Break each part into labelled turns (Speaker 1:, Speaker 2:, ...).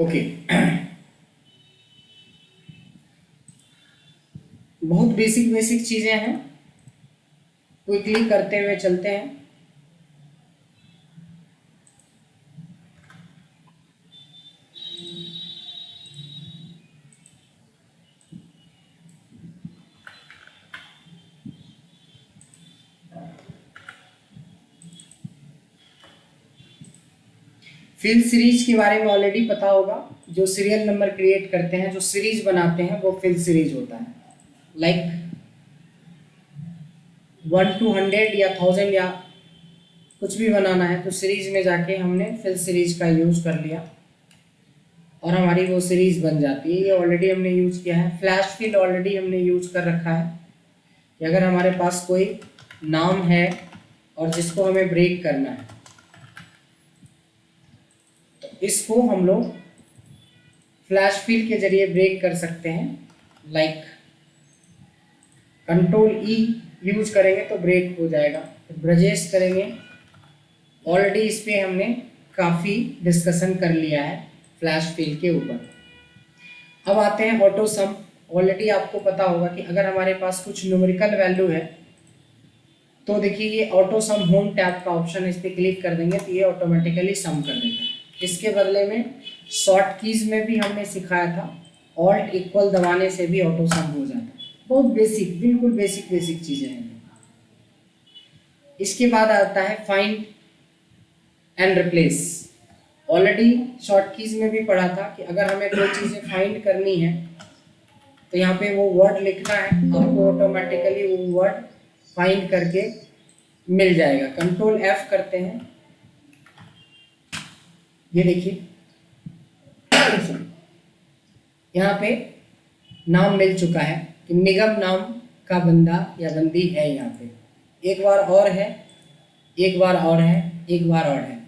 Speaker 1: Okay. बहुत basic basic चीजें हैं, क्विकली करते हुए चलते हैं। फिल सीरीज के बारे में ऑलरेडी पता होगा। जो सीरियल नंबर क्रिएट करते हैं, जो सीरीज बनाते हैं, वो फिल सीरीज होता है। लाइक 1 to 100 या 1000 या कुछ भी बनाना है तो सीरीज में जाके हमने फिल सीरीज का यूज कर लिया और हमारी वो सीरीज बन जाती है। ये ऑलरेडी हमने यूज किया है। फ्लैश फिल ऑलरेडी हमने यूज कर रखा है कि अगर हमारे पास कोई नाम है और जिसको हमें ब्रेक करना है तो इसको हम लोग फ्लैश फिल के जरिए ब्रेक कर सकते हैं। लाइक कंट्रोल ई यूज करेंगे तो ब्रेक हो जाएगा। तो ब्रजेश करेंगे, ऑलरेडी इस पे हमने काफ़ी डिस्कशन कर लिया है फ्लैश फिल के ऊपर। अब आते हैं ऑटो सम। ऑलरेडी आपको पता होगा कि अगर हमारे पास कुछ न्यूमेरिकल वैल्यू है तो देखिए ये ऑटो सम होम टैब का ऑप्शन, इस पर क्लिक कर देंगे तो ये ऑटोमेटिकली सम कर देगा। इसके बदले में शॉर्ट कीज में भी हमने सिखाया था, ऑल्ट इक्वल दबाने से भी ऑटो सम हो जाता है। बहुत बेसिक, बिल्कुल बेसिक बेसिक चीज़ें हैं। इसके बाद आता है find and replace. Already short keys में भी पढ़ा था कि अगर हमें कोई चीज़ें फाइंड करनी है तो यहाँ पे वो वर्ड लिखना है, आपको ऑटोमेटिकली वो वर्ड फाइंड करके मिल जाएगा। कंट्रोल एफ करते हैं, ये देखिए यहाँ पे नाम मिल चुका है कि निगम नाम का बंदा या बंदी है। यहाँ पे एक बार और है, एक बार और है, एक बार और है।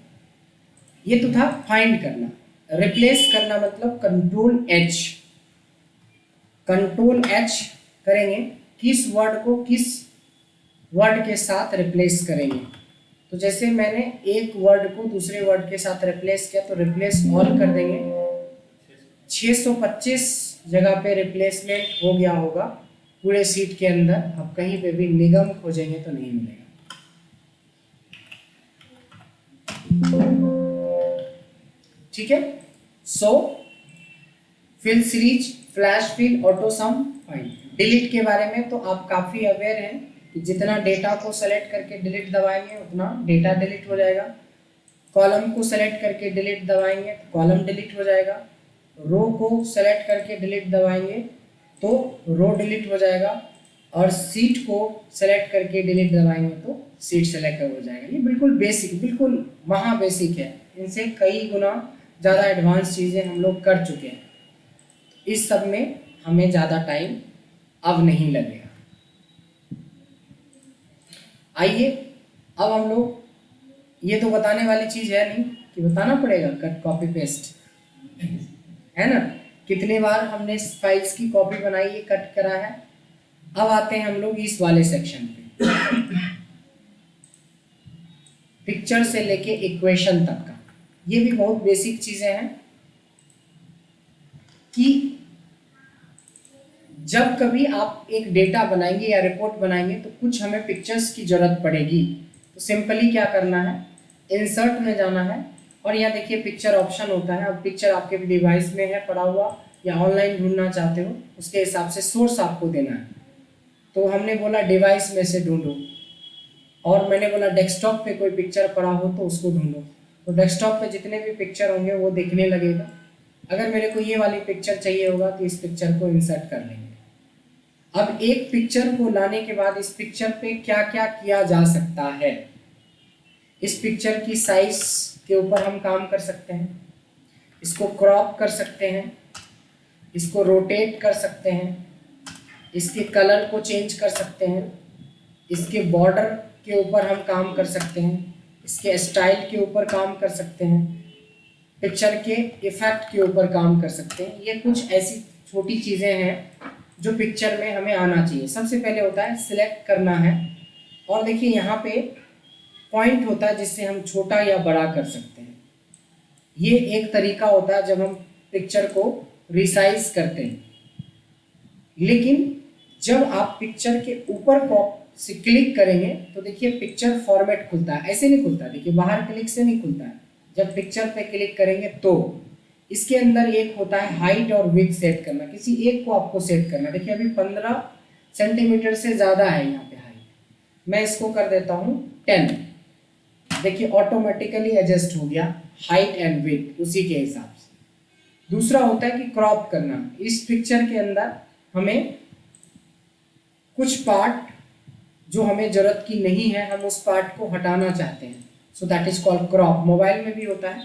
Speaker 1: ये तो था फाइंड करना। रिप्लेस करना मतलब कंट्रोल एच। कंट्रोल एच करेंगे, किस वर्ड को किस वर्ड के साथ रिप्लेस करेंगे। तो जैसे मैंने एक वर्ड को दूसरे वर्ड के साथ रिप्लेस किया तो रिप्लेस ऑल कर देंगे। 625 जगह पे रिप्लेसमेंट हो गया होगा पूरे सीट के अंदर। अब कहीं पे भी निगम खोजेंगे तो नहीं मिलेगा। ठीक है। So fill series, flash fill, auto sum, find. Delete के बारे में तो आप काफ़ी अवेयर हैं कि जितना डेटा को सेलेक्ट करके डिलीट दबाएंगे उतना डेटा डिलीट हो जाएगा। कॉलम को सेलेक्ट करके डिलीट दबाएंगे तो कॉलम डिलीट हो जाएगा। रो को सेलेक्ट करके डिलीट दबाएंगे तो रो डिलीट हो जाएगा। और सीट को सेलेक्ट करके डिलीट दबाएंगे तो सीट सेलेक्ट हो जाएगा। ये बिल्कुल बेसिक, बिल्कुल महा बेसिक है। इनसे कई गुना ज़्यादा एडवांस चीज़ें हम लोग कर चुके हैं। इस सब में हमें ज़्यादा टाइम अब नहीं लगेगा। आइए अब हम लोग, ये तो बताने वाली चीज़ है नहीं कि बताना पड़ेगा, कट कॉपी पेस्ट है ना। कितने बार हमने फाइल्स की कॉपी बनाई है, कट करा है। अब आते हैं हम लोग इस वाले सेक्शन पे, पिक्चर से लेके इक्वेशन तक का। ये भी बहुत बेसिक चीजें हैं कि जब कभी आप एक डेटा बनाएंगे या रिपोर्ट बनाएंगे तो कुछ हमें पिक्चर्स की जरूरत पड़ेगी। तो सिंपली क्या करना है, इंसर्ट में जाना है और यहाँ देखिए पिक्चर ऑप्शन होता है। अब पिक्चर आपके डिवाइस में है पड़ा हुआ या ऑनलाइन ढूंढना चाहते हो, उसके हिसाब से सोर्स आपको देना है। तो हमने बोला डिवाइस में से ढूंढो और मैंने बोला डेस्कटॉप पे कोई पिक्चर पड़ा हो तो उसको ढूंढो। तो डेस्कटॉप पे जितने भी पिक्चर होंगे वो दिखने लगेगा। अगर मेरे को ये वाली पिक्चर चाहिए होगा तो इस पिक्चर को इंसर्ट कर लेंगे। अब एक पिक्चर को लाने के बाद इस पिक्चर पे क्या क्या किया जा सकता है। इस पिक्चर की साइज के ऊपर हम काम कर सकते हैं, इसको क्रॉप कर सकते हैं, इसको रोटेट कर सकते हैं, इसके कलर को चेंज कर सकते हैं, इसके बॉर्डर के ऊपर हम काम कर सकते हैं, इसके स्टाइल के ऊपर काम कर सकते हैं, पिक्चर के इफेक्ट के ऊपर काम कर सकते हैं। ये कुछ ऐसी छोटी चीज़ें हैं जो पिक्चर में हमें आना चाहिए। सबसे पहले होता है सिलेक्ट करना है और देखिए यहाँ पे पॉइंट होता है जिससे हम छोटा या बड़ा कर सकते हैं। ये एक तरीका होता है जब हम पिक्चर को रिसाइज करते हैं, लेकिन जब आप पिक्चर के ऊपर को से क्लिक करेंगे तो देखिए पिक्चर फॉर्मेट खुलता है, ऐसे नहीं खुलता, देखिए बाहर क्लिक से नहीं खुलता है। जब पिक्चर पे क्लिक करेंगे तो इसके अंदर एक होता है हाइट और विड्थ सेट करना, किसी एक को आपको सेट करना। देखिए अभी 15 सेंटीमीटर से ज़्यादा है यहाँ पे हाइट, मैं इसको कर देता हूँ 10। देखिए ऑटोमेटिकली एडजस्ट हो गया हाइट एंड विड्थ उसी के हिसाब से। दूसरा होता है कि क्रॉप करना। इस पिक्चर के अंदर हमें कुछ पार्ट जो हमें ज़रूरत की नहीं है, हम उस पार्ट को हटाना चाहते हैं, so that is called crop. Mobile में भी होता है,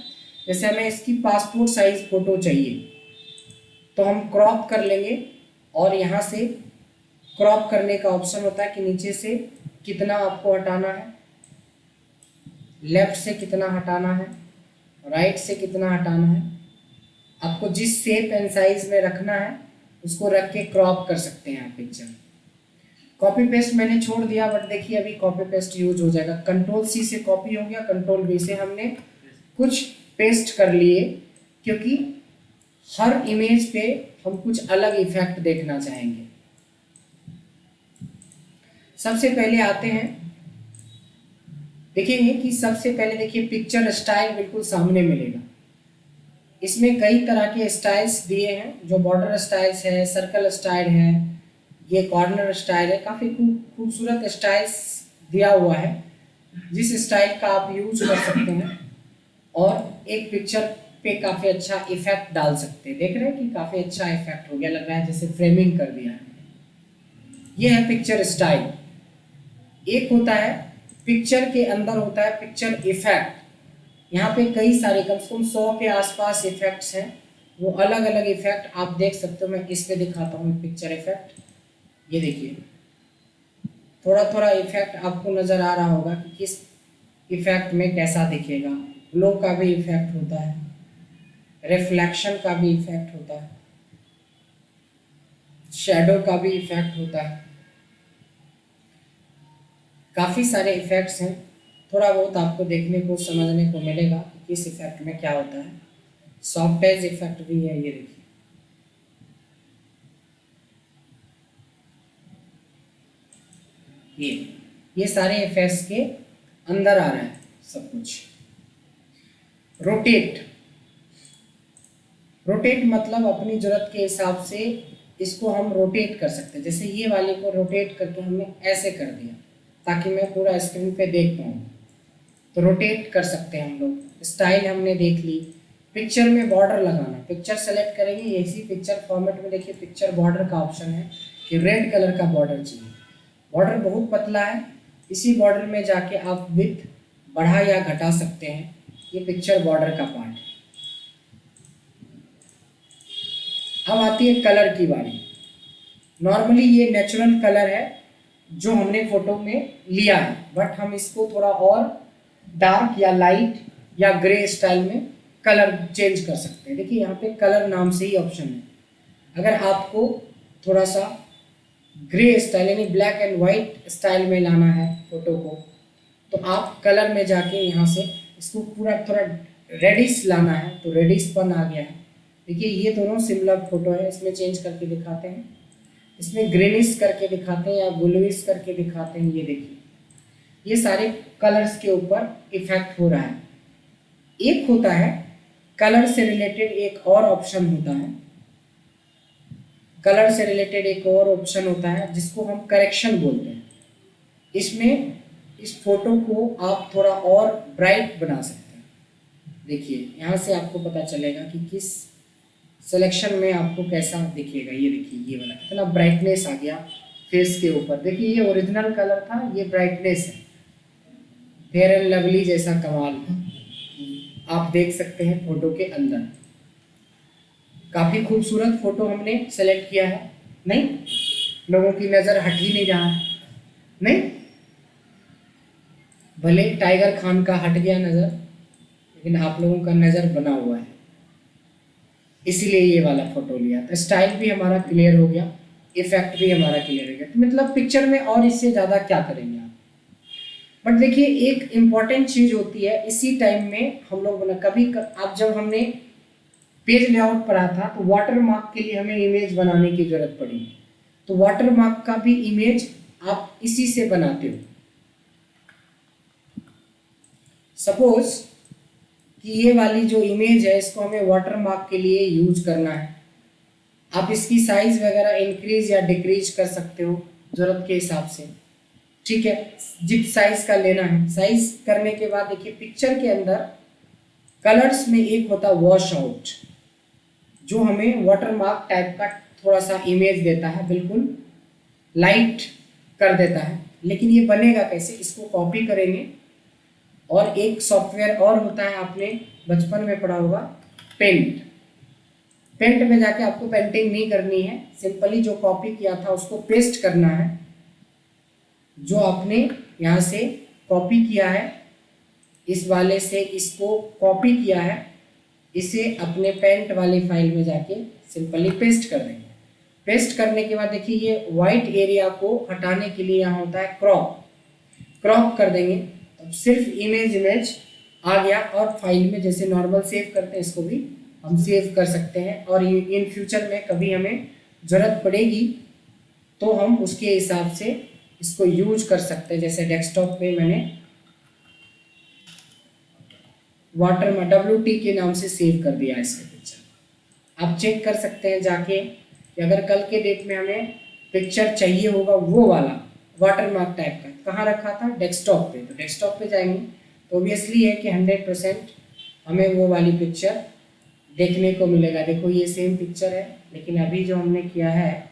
Speaker 1: जैसे हमें इसकी पासपोर्ट साइज फ़ोटो चाहिए तो हम क्रॉप कर लेंगे, और यहाँ से क्रॉप करने का ऑप्शन होता है कि नीचे से कितना आपको हटाना है, लेफ्ट से कितना हटाना है, राइट से कितना हटाना है। आपको जिस शेप एंड साइज में रखना है उसको रख के क्रॉप कर सकते हैं आप पिक्चर। कॉपी पेस्ट मैंने छोड़ दिया, बट देखिए अभी कॉपी पेस्ट यूज हो जाएगा। कंट्रोल सी से कॉपी हो गया, कंट्रोल वी से हमने कुछ पेस्ट कर लिए, क्योंकि हर इमेज पे हम कुछ अलग इफेक्ट देखना चाहेंगे। सबसे पहले आते हैं, देखेंगे कि सबसे पहले देखिए पिक्चर स्टाइल बिल्कुल सामने मिलेगा। इसमें कई तरह के स्टाइल्स दिए हैं, जो बॉर्डर स्टाइल्स है, सर्कल स्टाइल है, ये कॉर्नर स्टाइल है, काफ़ी खूबसूरत स्टाइल्स दिया हुआ है, जिस स्टाइल का आप यूज कर सकते हैं और एक पिक्चर पे काफ़ी अच्छा इफेक्ट डाल सकते हैं। देख रहे हैं कि काफ़ी अच्छा इफेक्ट हो गया, लग रहा है जैसे फ्रेमिंग कर दिया है। ये है पिक्चर स्टाइल। एक होता है पिक्चर के अंदर होता है पिक्चर इफेक्ट। यहाँ पे कई सारे कम से कम 100 के आसपास इफेक्ट्स हैं, वो अलग अलग इफेक्ट आप देख सकते हो। मैं इस पे दिखाता हूँ पिक्चर इफेक्ट। ये देखिए थोड़ा थोड़ा इफेक्ट आपको नज़र आ रहा होगा कि किस इफेक्ट में कैसा दिखेगा। ग्लो का भी इफेक्ट होता है, रिफ्लेक्शन का भी इफेक्ट होता है, शैडो का भी इफेक्ट होता है, काफ़ी सारे इफेक्ट्स हैं। थोड़ा बहुत आपको देखने को समझने को मिलेगा कि किस इफेक्ट में क्या होता है। सॉफ्ट एज इफेक्ट भी है, ये देखिए। ये सारे इफेक्ट्स के अंदर आ रहा है सब कुछ। रोटेट, रोटेट मतलब अपनी ज़रूरत के हिसाब से इसको हम रोटेट कर सकते हैं। जैसे ये वाले को रोटेट करके हमने ऐसे कर दिया ताकि मैं पूरा स्क्रीन पे देख पाऊँ, तो रोटेट कर सकते हैं हम लोग। स्टाइल हमने देख ली। पिक्चर में बॉर्डर लगाना, पिक्चर सेलेक्ट करेंगे, इसी पिक्चर फॉर्मेट में देखिए पिक्चर बॉर्डर का ऑप्शन है कि रेड कलर का बॉर्डर चाहिए। बॉर्डर बहुत पतला है, इसी बॉर्डर में जाके आप विड्थ बढ़ा या घटा सकते हैं। ये पिक्चर बॉर्डर का पार्ट है। अब आती है कलर की बारी। नॉर्मली ये नेचुरल कलर है जो हमने फोटो में लिया है, बट हम इसको थोड़ा और डार्क या लाइट या ग्रे स्टाइल में कलर चेंज कर सकते हैं। देखिए यहाँ पे कलर नाम से ही ऑप्शन है। अगर आपको थोड़ा सा ग्रे स्टाइल यानी ब्लैक एंड वाइट स्टाइल में लाना है फोटो को, तो आप कलर में जाके यहाँ से इसको पूरा थोड़ा रेडिश लाना है, तो रेडिशपन आ गया है। देखिए ये दोनों सिमिलर फोटो है, इसमें चेंज करके दिखाते हैं, इसमें ग्रीनिश करके दिखाते हैं या ब्लूइश करके दिखाते हैं। ये देखिए ये सारे कलर्स के ऊपर इफेक्ट हो रहा है। एक होता है कलर से रिलेटेड एक और ऑप्शन होता है, कलर से रिलेटेड एक और ऑप्शन होता है जिसको हम करेक्शन बोलते हैं। इसमें इस फोटो को आप थोड़ा और ब्राइट बना सकते हैं। देखिए यहाँ से आपको पता चलेगा कि किस सिलेक्शन में आपको कैसा दिखेगा। ये देखिए ये वाला कितना ब्राइटनेस आ गया फेस के ऊपर। देखिए ये ओरिजिनल कलर था, ये ब्राइटनेस है। फेयर एंड लवली जैसा कमाल आप देख सकते हैं फोटो के अंदर। काफ़ी खूबसूरत फोटो हमने सेलेक्ट किया है, नहीं? लोगों की नज़र हट ही नहीं रहा है, नहीं? भले टाइगर खान का हट गया नज़र, लेकिन आप लोगों का नज़र बना हुआ है, इसीलिए ये वाला फोटो लिया। तो स्टाइल भी हमारा क्लियर हो गया, इफेक्ट भी हमारा क्लियर हो गया। तो मतलब पिक्चर में और इससे ज़्यादा क्या करेंगे आप। बट देखिए एक इम्पॉर्टेंट चीज़ होती है, इसी टाइम में हम लोग कभी आप जब हमने पेज लेआउट पढ़ा था तो वाटर मार्क के लिए हमें इमेज बनाने की जरूरत पड़ी, तो वाटर मार्क का भी इमेज आप इसी से बनाते हो। सपोज कि ये वाली जो इमेज है इसको हमें वाटर मार्क के लिए यूज करना है। आप इसकी साइज वगैरह इंक्रीज या डिक्रीज कर सकते हो जरूरत के हिसाब से, ठीक है। जिस साइज का लेना है, साइज करने के बाद देखिए पिक्चर के अंदर कलर्स में एक होता है वॉश आउट, जो हमें वाटर मार्क टाइप का थोड़ा सा इमेज देता है, बिल्कुल लाइट कर देता है। लेकिन ये बनेगा कैसे, इसको कॉपी करेंगे और एक सॉफ्टवेयर और होता है, आपने बचपन में पढ़ा होगा, पेंट। पेंट में जाके आपको पेंटिंग नहीं करनी है, सिंपली जो कॉपी किया था उसको पेस्ट करना है। जो आपने यहाँ से कॉपी किया है, इस वाले से इसको कॉपी किया है, इसे अपने पेंट वाली फाइल में जाके सिंपली पेस्ट कर देंगे। पेस्ट करने के बाद देखिए ये वाइट एरिया को हटाने के लिए यहाँ होता है क्रॉप, क्रॉप कर देंगे तो सिर्फ इमेज आ गया। और फाइल में जैसे नॉर्मल सेव करते हैं इसको भी हम सेव कर सकते हैं, और इन फ्यूचर में कभी हमें ज़रूरत पड़ेगी तो हम उसके हिसाब से इसको यूज कर सकते हैं। जैसे डेस्कटॉप पे मैंने वाटर में WT के नाम से सेव कर दिया इसका पिक्चर। आप चेक कर सकते हैं जाके कि अगर कल के डेट में हमें पिक्चर चाहिए होगा वो वाला वाटर मार्क टाइप का, कहाँ रखा था, डेस्कटॉप पे, तो डेस्कटॉप पे जाएंगे तो ऑब्वियसली है कि 100% हमें वो वाली पिक्चर देखने को मिलेगा। देखो ये सेम पिक्चर है, लेकिन अभी जो हमने किया है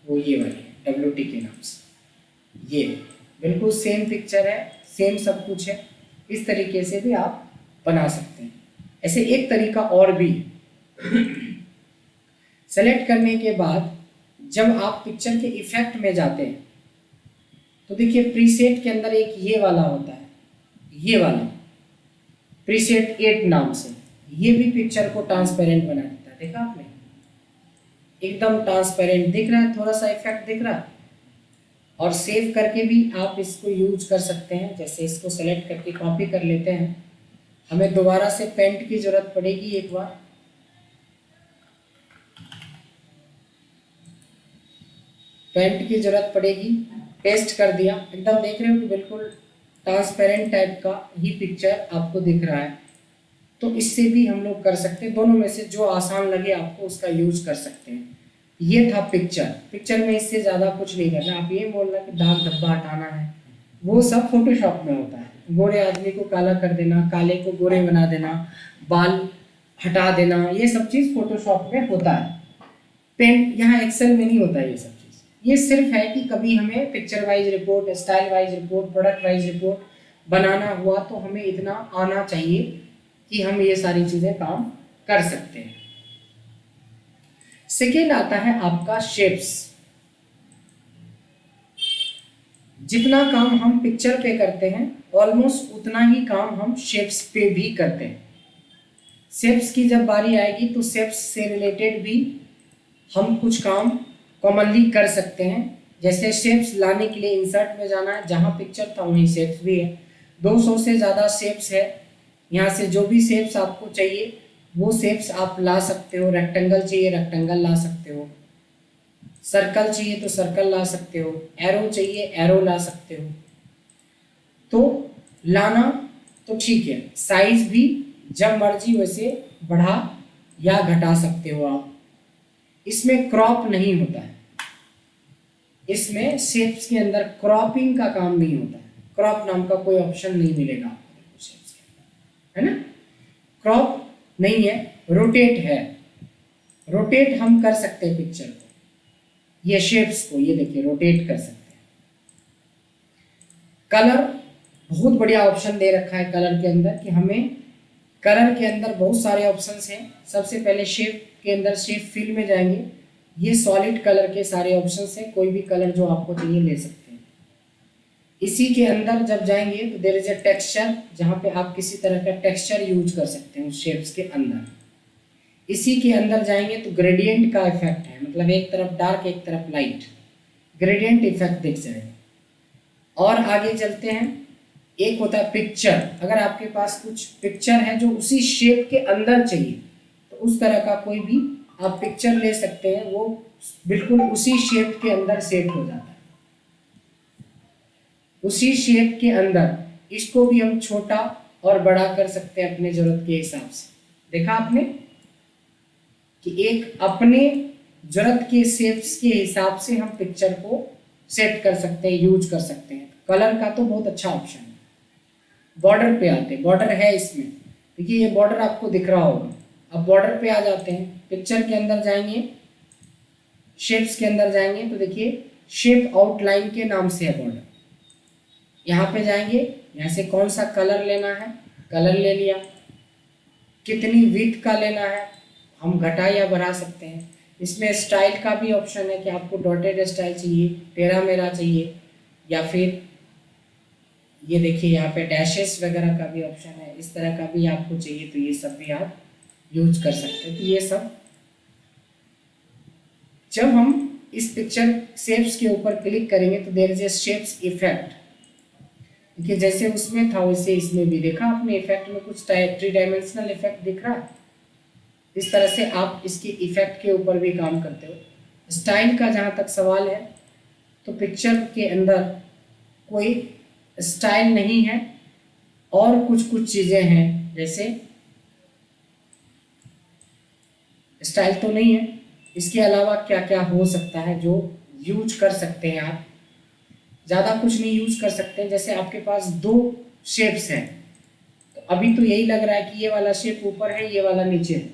Speaker 1: वो ये वाली WT के नाम से, ये बिल्कुल सेम पिक्चर है, सेम सब कुछ है। इस तरीके से भी आप बना सकते हैं। ऐसे एक तरीका और भी सेलेक्ट करने के बाद जब आप पिक्चर के इफेक्ट में जाते हैं तो देखिए प्रीसेट के अंदर एक ये वाला होता है, ये वाला प्रीसेट 8 नाम से, ये भी पिक्चर को ट्रांसपेरेंट बना देता है। देखा आपने, एकदम ट्रांसपेरेंट दिख रहा है, थोड़ा सा इफेक्ट दिख रहा है। और सेव करके भी आप इसको यूज कर सकते हैं। जैसे इसको सेलेक्ट करके कॉपी कर लेते हैं, हमें दोबारा से पेंट की जरूरत पड़ेगी एक बार, पेंट की जरूरत पड़ेगी, पेस्ट कर दिया, एकदम देख रहे हो कि बिल्कुल ट्रांसपेरेंट टाइप का ही पिक्चर आपको दिख रहा है। तो इससे भी हम लोग कर सकते हैं, दोनों में से जो आसान लगे आपको उसका यूज कर सकते हैं। ये था पिक्चर, पिक्चर में इससे ज़्यादा कुछ नहीं करना। आप ये बोलना कि दाग धब्बा हटाना है, वो सब फोटोशॉप में होता है। गोरे आदमी को काला कर देना, काले को गोरे बना देना, बाल हटा देना, ये सब चीज़ फोटोशॉप में होता है। पेंट यहाँ एक्सेल में नहीं होता ये सब चीज़। ये सिर्फ है कि कभी हमें picture wise report, style wise report, product wise report बनाना हुआ तो हमें इतना आना चाहिए कि हम ये सारी चीज़ें काम कर सकते हैं। सेकेंड आता है आपका शेप्स। जितना काम हम पिक्चर पे करते हैं ऑलमोस्ट उतना ही काम हम शेप्स पे भी करते हैं। शेप्स की जब बारी आएगी तो शेप्स से रिलेटेड भी हम कुछ काम कॉमनली कर सकते हैं। जैसे शेप्स लाने के लिए इंसर्ट में जाना है, जहाँ पिक्चर था वहीं शेप्स भी है। 200 से ज़्यादा शेप्स है, यहाँ से जो भी शेप्स आपको चाहिए वो शेप्स आप ला सकते हो। रेक्टेंगल चाहिए रेक्टेंगल ला सकते हो, सर्कल चाहिए तो सर्कल ला सकते हो, एरो चाहिए एरो ला सकते हो। तो लाना तो ठीक है, साइज भी जब मर्जी वैसे बढ़ा या घटा सकते हो आप। इसमें क्रॉप नहीं होता है, इसमें शेप्स के अंदर क्रॉपिंग का काम नहीं होता है। क्रॉप नाम का कोई ऑप्शन नहीं मिलेगा आपको शेप्स के अंदर, है ना। क्रॉप नहीं है, रोटेट है। रोटेट हम कर सकते हैं पिक्चर को, ये शेप्स को, ये देखिए रोटेट कर सकते हैं। कलर बहुत बढ़िया ऑप्शन दे रखा है कलर के अंदर कि हमें कलर के अंदर बहुत सारे ऑप्शंस हैं। सबसे पहले शेप के अंदर शेप फिल में जाएंगे, ये सॉलिड कलर के सारे ऑप्शंस हैं, कोई भी कलर जो आपको चाहिए ले सकते हैं। इसी के अंदर जब जाएंगे तो देयर इज अ टेक्सचर, जहाँ पे आप किसी तरह का टेक्सचर यूज कर सकते हैं उस शेप्स के अंदर। इसी के अंदर जाएंगे तो ग्रेडियंट का इफेक्ट है, मतलब एक तरफ डार्क एक तरफ लाइट, ग्रेडियंट इफेक्ट दिख जाएगा। और आगे चलते हैं, एक होता है पिक्चर। अगर आपके पास कुछ पिक्चर है जो उसी शेप के अंदर चाहिए तो उस तरह का कोई भी आप पिक्चर ले सकते हैं, वो बिल्कुल उसी शेप के अंदर सेट हो जाता है। उसी शेप के अंदर इसको भी हम छोटा और बड़ा कर सकते हैं अपने जरूरत के हिसाब से। देखा आपने कि एक अपने जरूरत के शेप्स के हिसाब से हम पिक्चर को सेट कर सकते हैं, यूज कर सकते हैं। कलर का तो बहुत अच्छा ऑप्शन है। बॉर्डर पे आते हैं, बॉर्डर है इसमें, देखिए ये बॉर्डर आपको दिख रहा होगा। अब बॉर्डर पे आ जाते हैं, पिक्चर के अंदर जाएंगे, शेप्स के अंदर जाएंगे तो देखिए शेप आउटलाइन के नाम से है बॉर्डर। यहाँ पे जाएंगे, यहाँ से कौन सा कलर लेना है, कलर ले लिया। कितनी विड्थ का लेना है, हम घटा या बढ़ा सकते हैं। इसमें स्टाइल का भी ऑप्शन है कि आपको डॉटेड स्टाइल चाहिए, टेढ़ा मेढ़ा चाहिए, या फिर ये देखिए यहाँ पे डैशेस वगैरह का भी ऑप्शन है। इस तरह का भी आपको चाहिए तो ये सब भी आप यूज कर सकते हैं। तो ये सब जब हम इस पिक्चर शेप्स के ऊपर क्लिक करेंगे तो there is a shapes effect. देखिए जैसे उसमें था वैसे इसमें भी देखा आपने, इफेक्ट में कुछ 3 डायमेंशनल इफेक्ट दिख रहा है। इस तरह से आप इसके इफेक्ट के ऊपर भी काम करते हो। स्टाइल का जहाँ तक सवाल है तो पिक्चर के अंदर कोई स्टाइल नहीं है और कुछ चीज़ें हैं, जैसे स्टाइल तो नहीं है, इसके अलावा क्या क्या हो सकता है जो यूज कर सकते हैं आप। ज़्यादा कुछ नहीं यूज कर सकते हैं। जैसे आपके पास 2 शेप्स हैं, तो अभी तो यही लग रहा है कि ये वाला शेप ऊपर है, ये वाला नीचे है,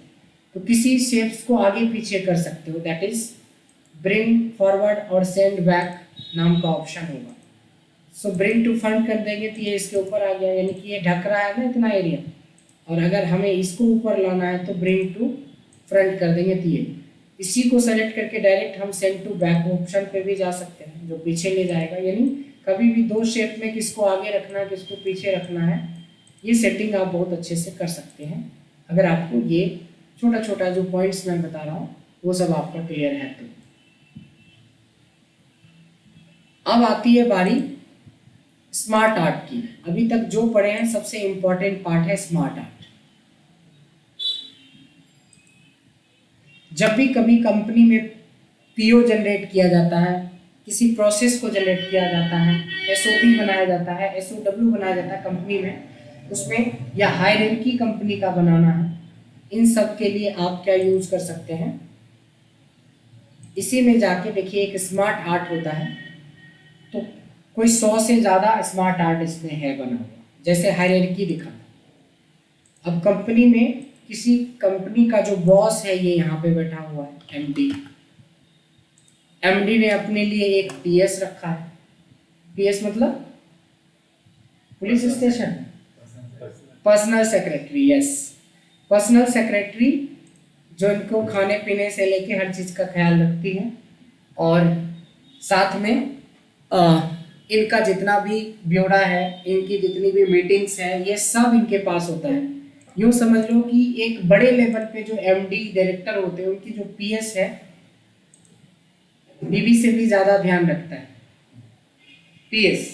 Speaker 1: तो किसी शेप्स को आगे पीछे कर सकते हो। दैट इज ब्रिंग फॉरवर्ड और सेंड बैक नाम का ऑप्शन होगा। सो ब्रिंग टू फ्रंट कर देंगे तो ये इसके ऊपर आ गया, यानी कि ये ढक रहा है ना इतना एरिया, और अगर हमें इसको ऊपर लाना है तो ब्रिंग टू फ्रंट कर देंगे तो ये। इसी को सेलेक्ट करके डायरेक्ट हम सेंड टू बैक ऑप्शन पे भी जा सकते हैं, जो पीछे ले जाएगा। यानी कभी भी 2 शेप में किसको आगे रखना है, किसको पीछे रखना है, ये सेटिंग आप बहुत अच्छे से कर सकते हैं अगर आपको ये छोटा छोटा जो पॉइंट्स मैं बता रहा हूँ वो सब आपका क्लियर है। तो अब आती है बारी स्मार्ट आर्ट की। अभी तक जो पढ़े हैं सबसे इंपॉर्टेंट पार्ट है स्मार्ट आर्ट। जब भी कभी कंपनी में पीओ जनरेट किया जाता है, किसी प्रोसेस को जनरेट किया जाता है, एसओपी बनाया जाता है, एसओडब्ल्यू बनाया जाता है कंपनी में, उसमें या हायरार्की कंपनी का बनाना है, इन सब के लिए आप क्या यूज कर सकते हैं, इसी में जाके देखिए एक स्मार्ट आर्ट होता है। तो कोई 100 से ज़्यादा स्मार्ट आर्ट इसमें है बना हुआ, जैसे हायरार्की दिखा। अब कंपनी में किसी कंपनी का जो बॉस है ये यहाँ पे बैठा हुआ है, एमडी। एमडी ने अपने लिए एक पीएस रखा है। पीएस मतलब police station, personal secretary. Yes, personal secretary जो इनको खाने पीने से लेके हर चीज़ का ख्याल रखती है, और साथ में इनका जितना भी ब्यौरा है, इनकी जितनी भी मीटिंग्स है, ये सब इनके पास होता है। यूँ समझ लो कि एक बड़े लेवल पे जो एमडी डायरेक्टर होते हैं उनकी जो पीएस है बीबी से भी ज़्यादा ध्यान रखता है। पीएस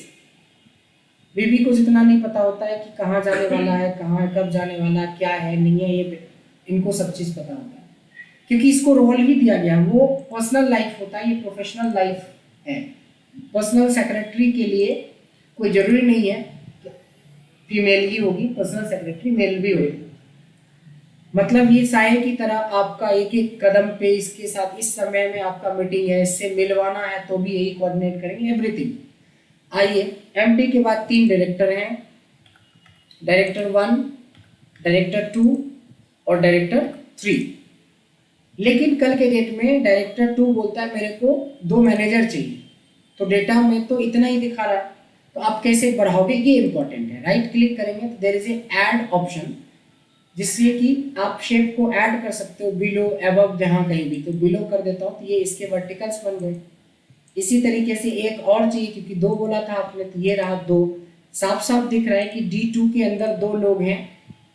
Speaker 1: बीबी को जितना नहीं पता होता है कि कहाँ जाने वाला है, कहाँ कब जाने वाला है, क्या है नहीं है, ये इनको सब चीज़ पता होता है, क्योंकि इसको रोल ही दिया गया। वो पर्सनल लाइफ होता है, ये प्रोफेशनल लाइफ है। पर्सनल सेक्रेटरी के लिए कोई ज़रूरी नहीं है फीमेल ही होगी, पर्सनल सेक्रेटरी मेल भी होगी। मतलब ये साये की तरह आपका एक एक कदम पे इसके साथ, इस समय में आपका मीटिंग है, इससे मिलवाना है तो भी यही कोऑर्डिनेट करेंगे, एवरीथिंग। आइए, एमडी के बाद 3 डायरेक्टर हैं, डायरेक्टर 1, डायरेक्टर 2 और डायरेक्टर 3। लेकिन कल के डेट में डायरेक्टर 2 बोलता है मेरे को 2 मैनेजर चाहिए, तो डेटा में तो इतना ही दिखा रहा है, तो आप कैसे बढ़ाओगे, ये इंपॉर्टेंट है। राइट क्लिक करेंगे तो there is a add option, जिससे कि आप शेप को ऐड कर सकते हो बिलो, अबव, जहाँ कहीं भी। तो बिलो कर देता हूँ तो ये इसके वर्टिकल्स बन गए। इसी तरीके से एक और चाहिए, क्योंकि 2 बोला था आपने, तो ये रहा 2। साफ साफ दिख रहा है कि D2 के अंदर 2 लोग हैं,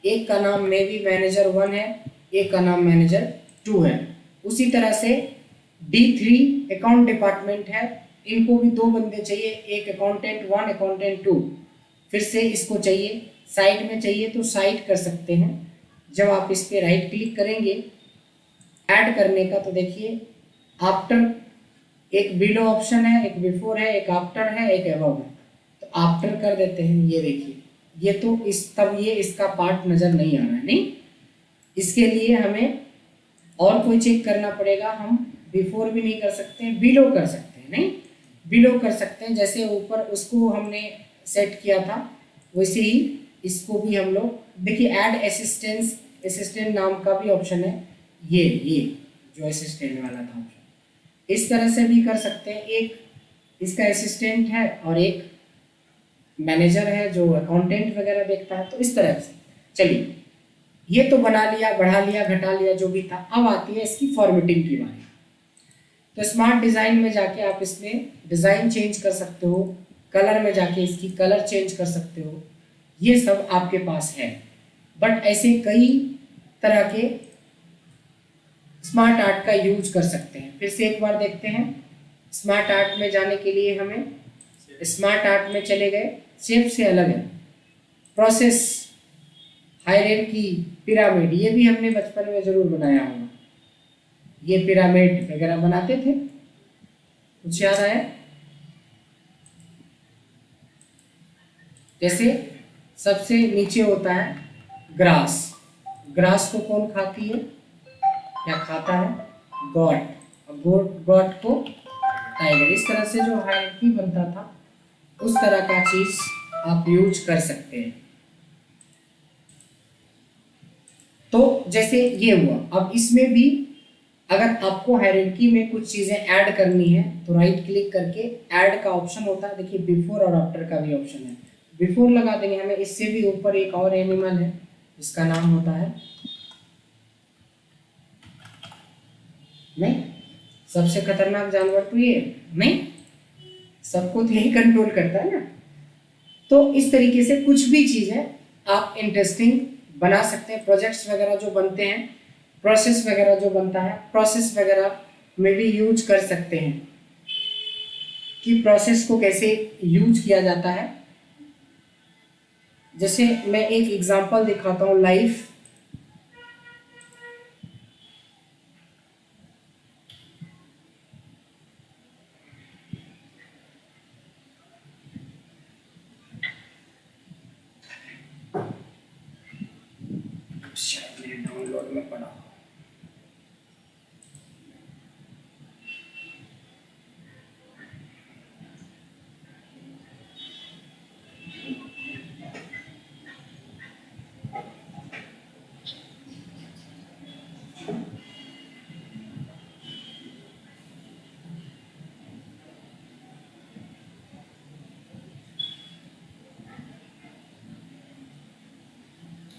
Speaker 1: एक का नाम मे बी मैनेजर 1 है, एक का नाम मैनेजर 2 है। उसी तरह से D3 अकाउंट डिपार्टमेंट है, इनको भी 2 बंदे चाहिए, एक अकाउंटेंट 1, अकाउंटेंट 2। फिर से इसको चाहिए, साइड में चाहिए तो साइड कर सकते हैं, जब आप इस पर राइट क्लिक करेंगे ऐड करने का, तो देखिए आफ्टर एक बिलो ऑप्शन है, एक बिफोर है, एक आफ्टर है, एक अबव है। तो आफ्टर कर देते हैं, ये देखिए ये तो इस तब ये इसका पार्ट नज़र नहीं आ रहा है, नहीं। इसके लिए हमें और कोई चेक करना पड़ेगा। हम बिफोर भी नहीं कर सकते, बिलो कर सकते हैं, नहीं बिलो कर सकते हैं। जैसे ऊपर उसको हमने सेट किया था वैसे ही इसको भी हम लोग देखिए ऐड असिस्टेंट नाम का भी ऑप्शन है, ये जो असिस्टेंट वाला था ऑप्शन, इस तरह से भी कर सकते हैं। एक इसका असिस्टेंट है और एक मैनेजर है जो अकाउंटेंट वगैरह देखता है, तो इस तरह से। चलिए ये तो बना लिया, बढ़ा लिया, घटा लिया, जो भी था। अब आती है इसकी फॉर्मेटिंग की बारी। तो स्मार्ट डिज़ाइन में जाके आप इसमें डिज़ाइन चेंज कर सकते हो, कलर में जाके इसकी कलर चेंज कर सकते हो, ये सब आपके पास है। बट ऐसे कई तरह के स्मार्ट आर्ट का यूज कर सकते हैं। फिर से एक बार देखते हैं। स्मार्ट आर्ट में जाने के लिए हमें स्मार्ट आर्ट में चले गए, शेप से अलग है, प्रोसेस, हायरार्की, पिरामिड, ये भी हमने बचपन में जरूर बनाया होगा। ये पिरामिड वगैरह बनाते थे, कुछ याद आया? जैसे सबसे नीचे होता है ग्रास, ग्रास को कौन खाती है या खाता है? गॉट, गॉट को टाइगर। इस तरह से जो हायरार्की बनता था उस तरह का चीज आप यूज कर सकते हैं। तो जैसे ये हुआ, अब इसमें भी अगर आपको हायरार्की में कुछ चीजें ऐड करनी है तो राइट क्लिक करके ऐड का ऑप्शन होता है। देखिए बिफोर और आफ्टर का भी ऑप्शन है, बिफोर लगा देंगे हमें। इससे भी ऊपर एक और एनिमल है जिसका नाम होता है, नहीं सबसे खतरनाक जानवर तो ये नहीं, सबको तो यही कंट्रोल करता है ना। तो इस तरीके से कुछ भी चीज़ है आप इंटरेस्टिंग बना सकते हैं। प्रोजेक्ट्स वगैरह जो बनते हैं, प्रोसेस वगैरह जो बनता है, प्रोसेस वगैरह में भी यूज कर सकते हैं कि प्रोसेस को कैसे यूज किया जाता है। जैसे मैं एक एग्जांपल दिखाता हूँ, लाइफ। डाउनलोड में पड़ा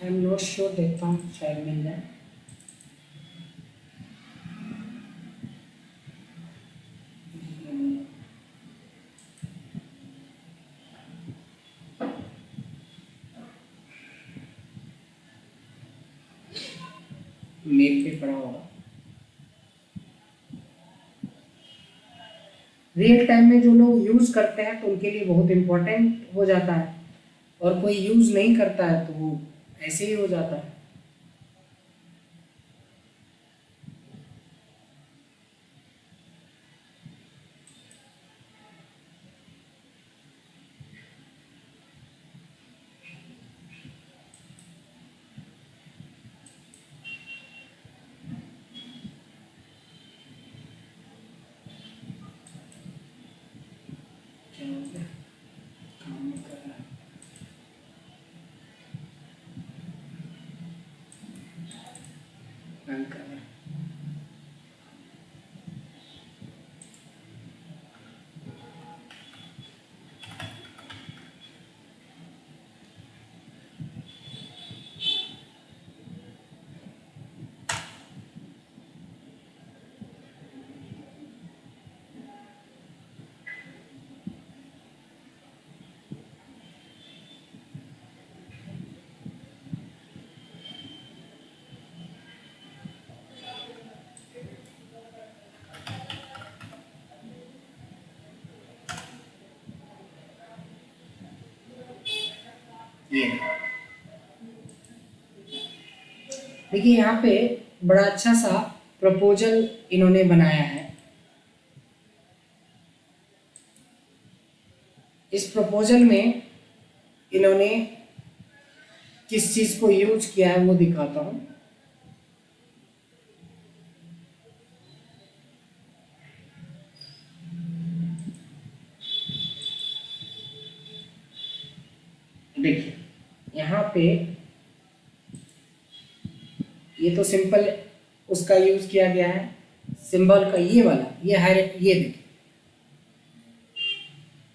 Speaker 1: आई एम नॉट श्योर, देखता हूँ शायद मिल जाए। मेल पे पड़ा होगा। रियल टाइम में जो लोग यूज करते हैं तो उनके लिए बहुत इम्पोर्टेंट हो जाता है, और कोई यूज नहीं करता है तो वो ऐसे ही हो जाता है। क्या हो गया? काम नहीं कर रहा है। रन कर रहा है। ये देखिए यहाँ पे बड़ा अच्छा सा प्रपोजल इन्होंने बनाया है। इस प्रपोजल में इन्होंने किस चीज को यूज किया है वो दिखाता हूं। देखिए यहाँ पे ये तो सिंपल उसका यूज किया गया है, सिंबल का ये वाला, ये है, ये देखिए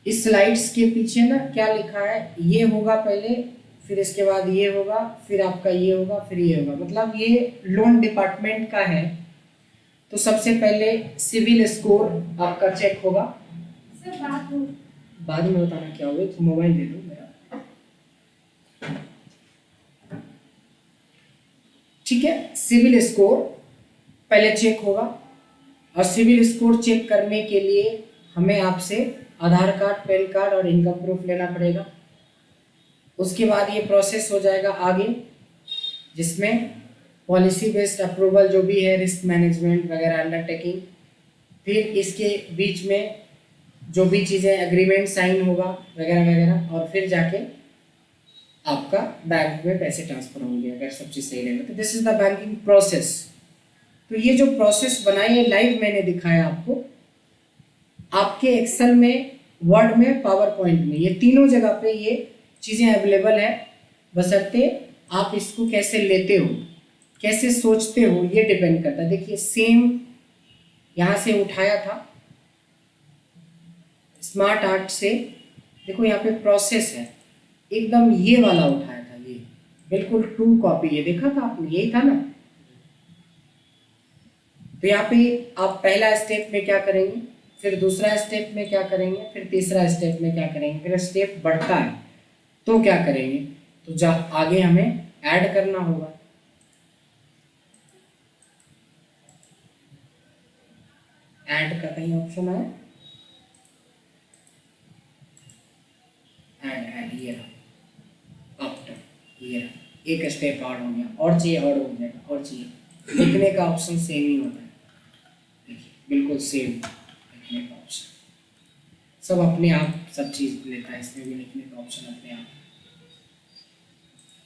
Speaker 1: इस स्लाइड्स के पीछे ना क्या लिखा है, ये होगा पहले, फिर इसके बाद ये होगा, फिर आपका ये होगा, फिर ये होगा, मतलब ये लोन डिपार्टमेंट का है। तो सबसे पहले सिविल स्कोर आपका चेक होगा।
Speaker 2: सर
Speaker 1: बाद में बताना क्या होगा, तो मोबाइल दे दो मेरा। ठीक है, सिविल स्कोर पहले चेक होगा, और सिविल स्कोर चेक करने के लिए हमें आपसे आधार कार्ड, पैन कार्ड और इनकम प्रूफ लेना पड़ेगा। उसके बाद ये प्रोसेस हो जाएगा आगे, जिसमें पॉलिसी बेस्ड अप्रूवल जो भी है, रिस्क मैनेजमेंट वगैरह अंडरटेकिंग, फिर इसके बीच में जो भी चीज़ें एग्रीमेंट साइन होगा वगैरह वगैरह, और फिर जाके आपका बैंक में पैसे ट्रांसफर होंगे अगर सब चीज़ सही रहेगा। तो this is the banking process. तो ये जो प्रोसेस बनाई है लाइव मैंने दिखाया आपको, आपके एक्सेल में, वर्ड में, पावर पॉइंट में, ये तीनों जगह पे ये चीज़ें अवेलेबल है, बशर्ते आप इसको कैसे लेते हो, कैसे सोचते हो, ये डिपेंड करता है। देखिए सेम यहाँ से उठाया था स्मार्ट आर्ट से, देखो यहाँ पे प्रोसेस है, एकदम ये वाला उठाया था, ये बिल्कुल ट्रू कॉपी, ये देखा था आपने, यही था ना। तो यहाँ पे आप पहला स्टेप में क्या करेंगे, फिर दूसरा स्टेप में क्या करेंगे, फिर तीसरा स्टेप में क्या करेंगे, फिर स्टेप बढ़ता है तो क्या करेंगे, तो जा आगे हमें ऐड करना होगा। ऐड का कहीं ऑप्शन है, ऐड ये रहा, आफ्टर ये रहा, एक स्टेप ऐड हो गया, और चाहिए ऐड हो जाएगा, और चाहिए। लिखने का ऑप्शन सेम ही होता है, देखिए बिल्कुल सेम लिखने का ऑप्शन, सब अपने आप सब चीज़ लेता है, इसमें भी लिखने का ऑप्शन अपने आप।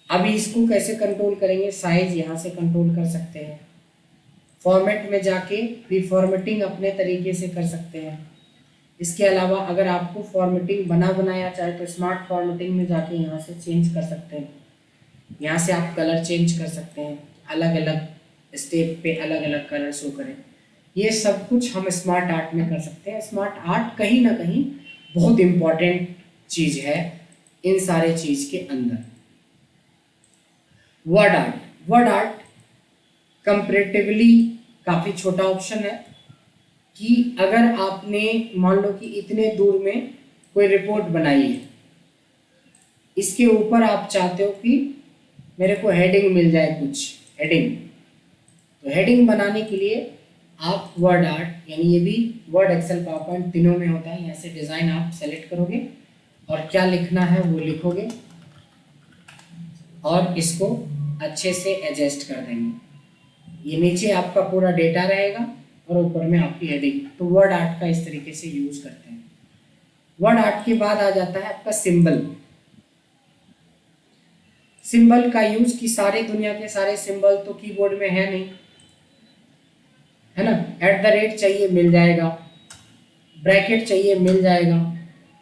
Speaker 1: अभी इसको कैसे कंट्रोल करेंगे, साइज यहाँ से कंट्रोल कर सकते हैं, फॉर्मेट में जाके भी फॉर्मेटिंग अपने तरीके से कर सकते हैं। इसके अलावा अगर आपको फॉर्मेटिंग बना बनाया चाहे तो स्मार्ट फॉर्मेटिंग में जाके यहाँ से चेंज कर सकते हैं, यहाँ से आप कलर चेंज कर सकते हैं, अलग अलग स्टेप पे अलग अलग कलर शो करें। ये सब कुछ हम स्मार्ट आर्ट में कर सकते हैं। स्मार्ट आर्ट कहीं ना कहीं बहुत इम्पॉर्टेंट चीज़ है इन सारे चीज़ के अंदर। Word art, word art comparatively काफ़ी छोटा ऑप्शन है कि अगर आपने मान लो कि इतने दूर में कोई रिपोर्ट बनाई है, इसके ऊपर आप चाहते हो कि मेरे को हेडिंग मिल जाए, कुछ हेडिंग, तो हेडिंग बनाने के लिए आप वर्ड आर्ट, यानी ये भी वर्ड, एक्सेल, पावर पॉइंट तीनों में होता है, यहाँ से डिज़ाइन आप सेलेक्ट करोगे और क्या लिखना है वो लिखोगे और इसको अच्छे से एडजस्ट कर देंगे। ये नीचे आपका पूरा डेटा रहेगा और ऊपर में आपकी हेडिंग। तो वर्ड आर्ट का इस तरीके से यूज करते हैं। वर्ड आर्ट के बाद आ जाता है आपका सिंबल। सिंबल का यूज कि सारी दुनिया के सारे सिंबल तो कीबोर्ड में है नहीं, है ना। @ चाहिए मिल जाएगा, ब्रैकेट चाहिए मिल जाएगा,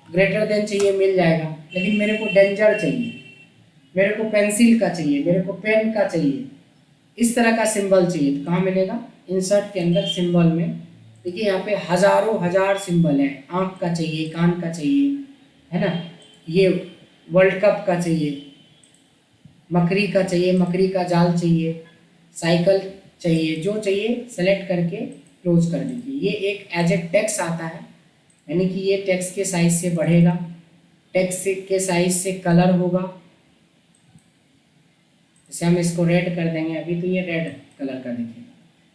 Speaker 1: ग्रेटर देन चाहिए मिल जाएगा, लेकिन मेरे को डेंजर चाहिए, मेरे को पेंसिल का चाहिए, मेरे को पेन का चाहिए, इस तरह का सिंबल चाहिए। तो कहाँ मिलेगा, इंसर्ट के अंदर सिंबल में। देखिए यहाँ पे हजारों हजार सिंबल है। आँख का चाहिए, कान का चाहिए, है ना, ये वर्ल्ड कप का चाहिए, मकड़ी का चाहिए, मकड़ी का जाल चाहिए, साइकिल चाहिए, जो चाहिए सेलेक्ट करके क्लोज कर दीजिए। ये एक एज ए टेक्स्ट आता है, यानी कि ये टेक्स्ट के साइज से बढ़ेगा, टेक्स्ट के साइज से कलर होगा। जैसे हम इसको रेड कर देंगे अभी, तो ये रेड कलर का दिखेगा,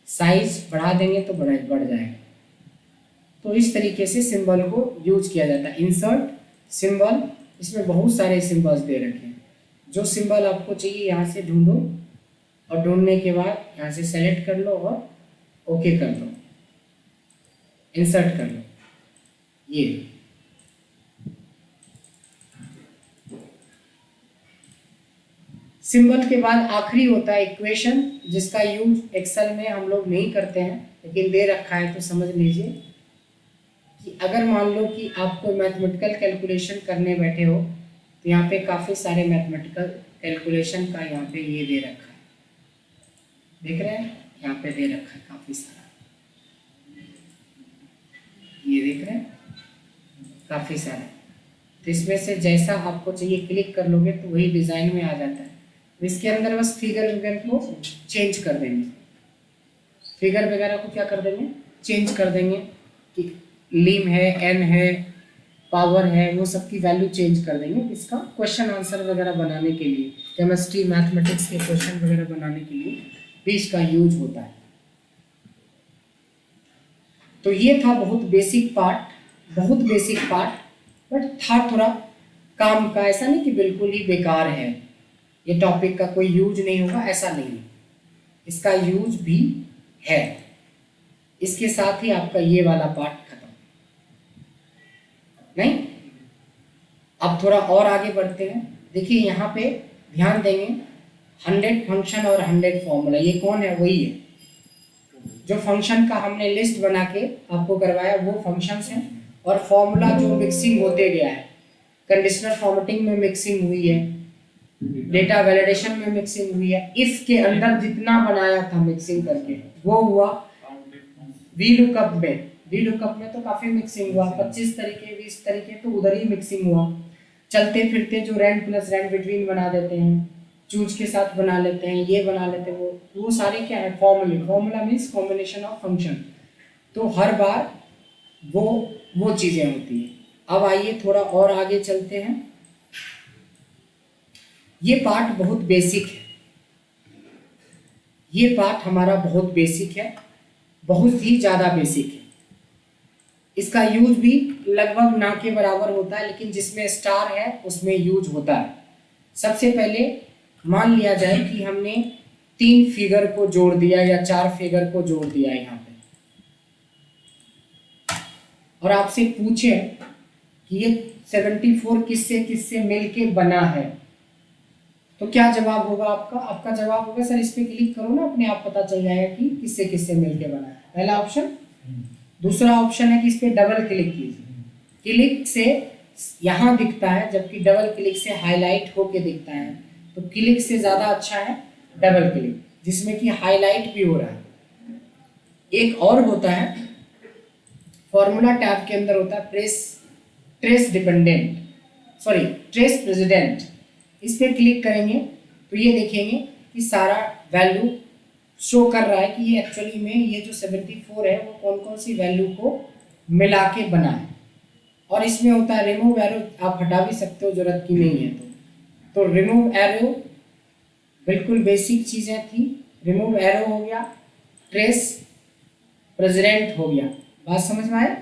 Speaker 1: साइज बढ़ा देंगे तो बढ़ जाएगा। तो इस तरीके से सिंबल को यूज किया जाता है। इंसर्ट सिंबल, इसमें बहुत सारे सिंबल्स दे रखे हैं। जो सिंबल आपको चाहिए यहाँ से ढूंढो और ढूंढने के बाद यहाँ से सेलेक्ट कर लो और ओके कर लो, इंसर्ट कर लो। ये सिंबल के बाद आखिरी होता है इक्वेशन, जिसका यूज एक्सेल में हम लोग नहीं करते हैं, लेकिन दे रखा है तो समझ लीजिए कि अगर मान लो कि आपको मैथमेटिकल कैलकुलेशन करने बैठे हो तो यहाँ पे काफ़ी सारे मैथमेटिकल कैलकुलेशन का यहाँ पे ये दे रखा है, देख रहे हैं, यहाँ पे दे रखा है काफ़ी सारा, ये देख रहे हैं काफ़ी सारे। तो इसमें से जैसा आपको चाहिए क्लिक कर लोगे तो वही डिज़ाइन में आ जाता है। इसके अंदर बस फिगर वगैरह को चेंज कर देंगे, फिगर वगैरह को क्या कर देंगे, चेंज कर देंगे कि लिम है, एन है, पावर है, वो सब की वैल्यू चेंज कर देंगे। इसका क्वेश्चन आंसर वगैरह बनाने के लिए, केमिस्ट्री मैथमेटिक्स के क्वेश्चन वगैरह बनाने के लिए भी इसका यूज होता है। तो ये था बहुत बेसिक पार्ट, बट था थोड़ा काम का, ऐसा नहीं कि बिल्कुल ही बेकार है, ये टॉपिक का कोई यूज नहीं होगा ऐसा नहीं है, इसका यूज भी है। इसके साथ ही आपका ये वाला पार्ट खत्म नहीं। अब थोड़ा और आगे बढ़ते हैं। देखिए यहाँ पे ध्यान देंगे, 100 फंक्शन और 100 फॉर्मूला, ये कौन है, वही है जो फंक्शन का हमने लिस्ट बना के आपको करवाया, वो फंक्शंस हैं। और फॉर्मूला जो मिक्सिंग होते गया है, कंडीशनल फॉर्मेटिंग में मिक्सिंग हुई है, डेटा वैलिडेशन में मिक्सिंग हुई है, इफ के अंदर जितना बनाया था मिक्सिंग करके वो हुआ। वी लुकअप में तो काफी मिक्सिंग हुआ, 25 तरीके 20 तरीके तो उधर ही मिक्सिंग हुआ। चलते फिरते जो रैंड प्लस रैंड बिटवीन बना देते हैं, चूज के साथ बना लेते हैं, ये बना लेते हैं, वो सारे क्या है, formula means combination of function. तो हर बार वो चीजें होती है। अब आइए थोड़ा और आगे चलते हैं। ये पार्ट बहुत बेसिक है, ये पार्ट हमारा बहुत बेसिक है, बहुत ही ज़्यादा बेसिक है। इसका यूज भी लगभग ना के बराबर होता है, लेकिन जिसमें स्टार है उसमें यूज होता है। सबसे पहले मान लिया जाए कि हमने 3 फिगर को जोड़ दिया या 4 फिगर को जोड़ दिया यहाँ पे, और आपसे पूछे कि ये 74 किससे किससे मिलके बना है, तो क्या जवाब होगा आपका? आपका जवाब होगा सर इस पे क्लिक करो ना, अपने आप पता चल जाएगा कि किससे किससे मिलके बना है, पहला ऑप्शन। दूसरा ऑप्शन है कि इस पे डबल क्लिक कीजिए, क्लिक से यहाँ दिखता है, जबकि डबल क्लिक से हाईलाइट होके दिखता है। तो क्लिक से ज्यादा अच्छा है डबल क्लिक, जिसमें कि हाईलाइट भी हो रहा है। एक और होता है, फॉर्मूला टैब के अंदर होता है ट्रेस प्रेसिडेंट। इस पे क्लिक करेंगे तो ये देखेंगे कि सारा वैल्यू शो कर रहा है कि ये एक्चुअली में ये जो 74 है वो कौन कौन सी वैल्यू को मिला के बना है। और इसमें होता है रिमूव एरो, आप हटा भी सकते हो जरूरत की नहीं है तो रिमूव एरो बिल्कुल बेसिक चीज़ें थी। रिमूव एरो हो गया, ट्रेस प्रेसिडेंट हो गया, बात समझ में आए।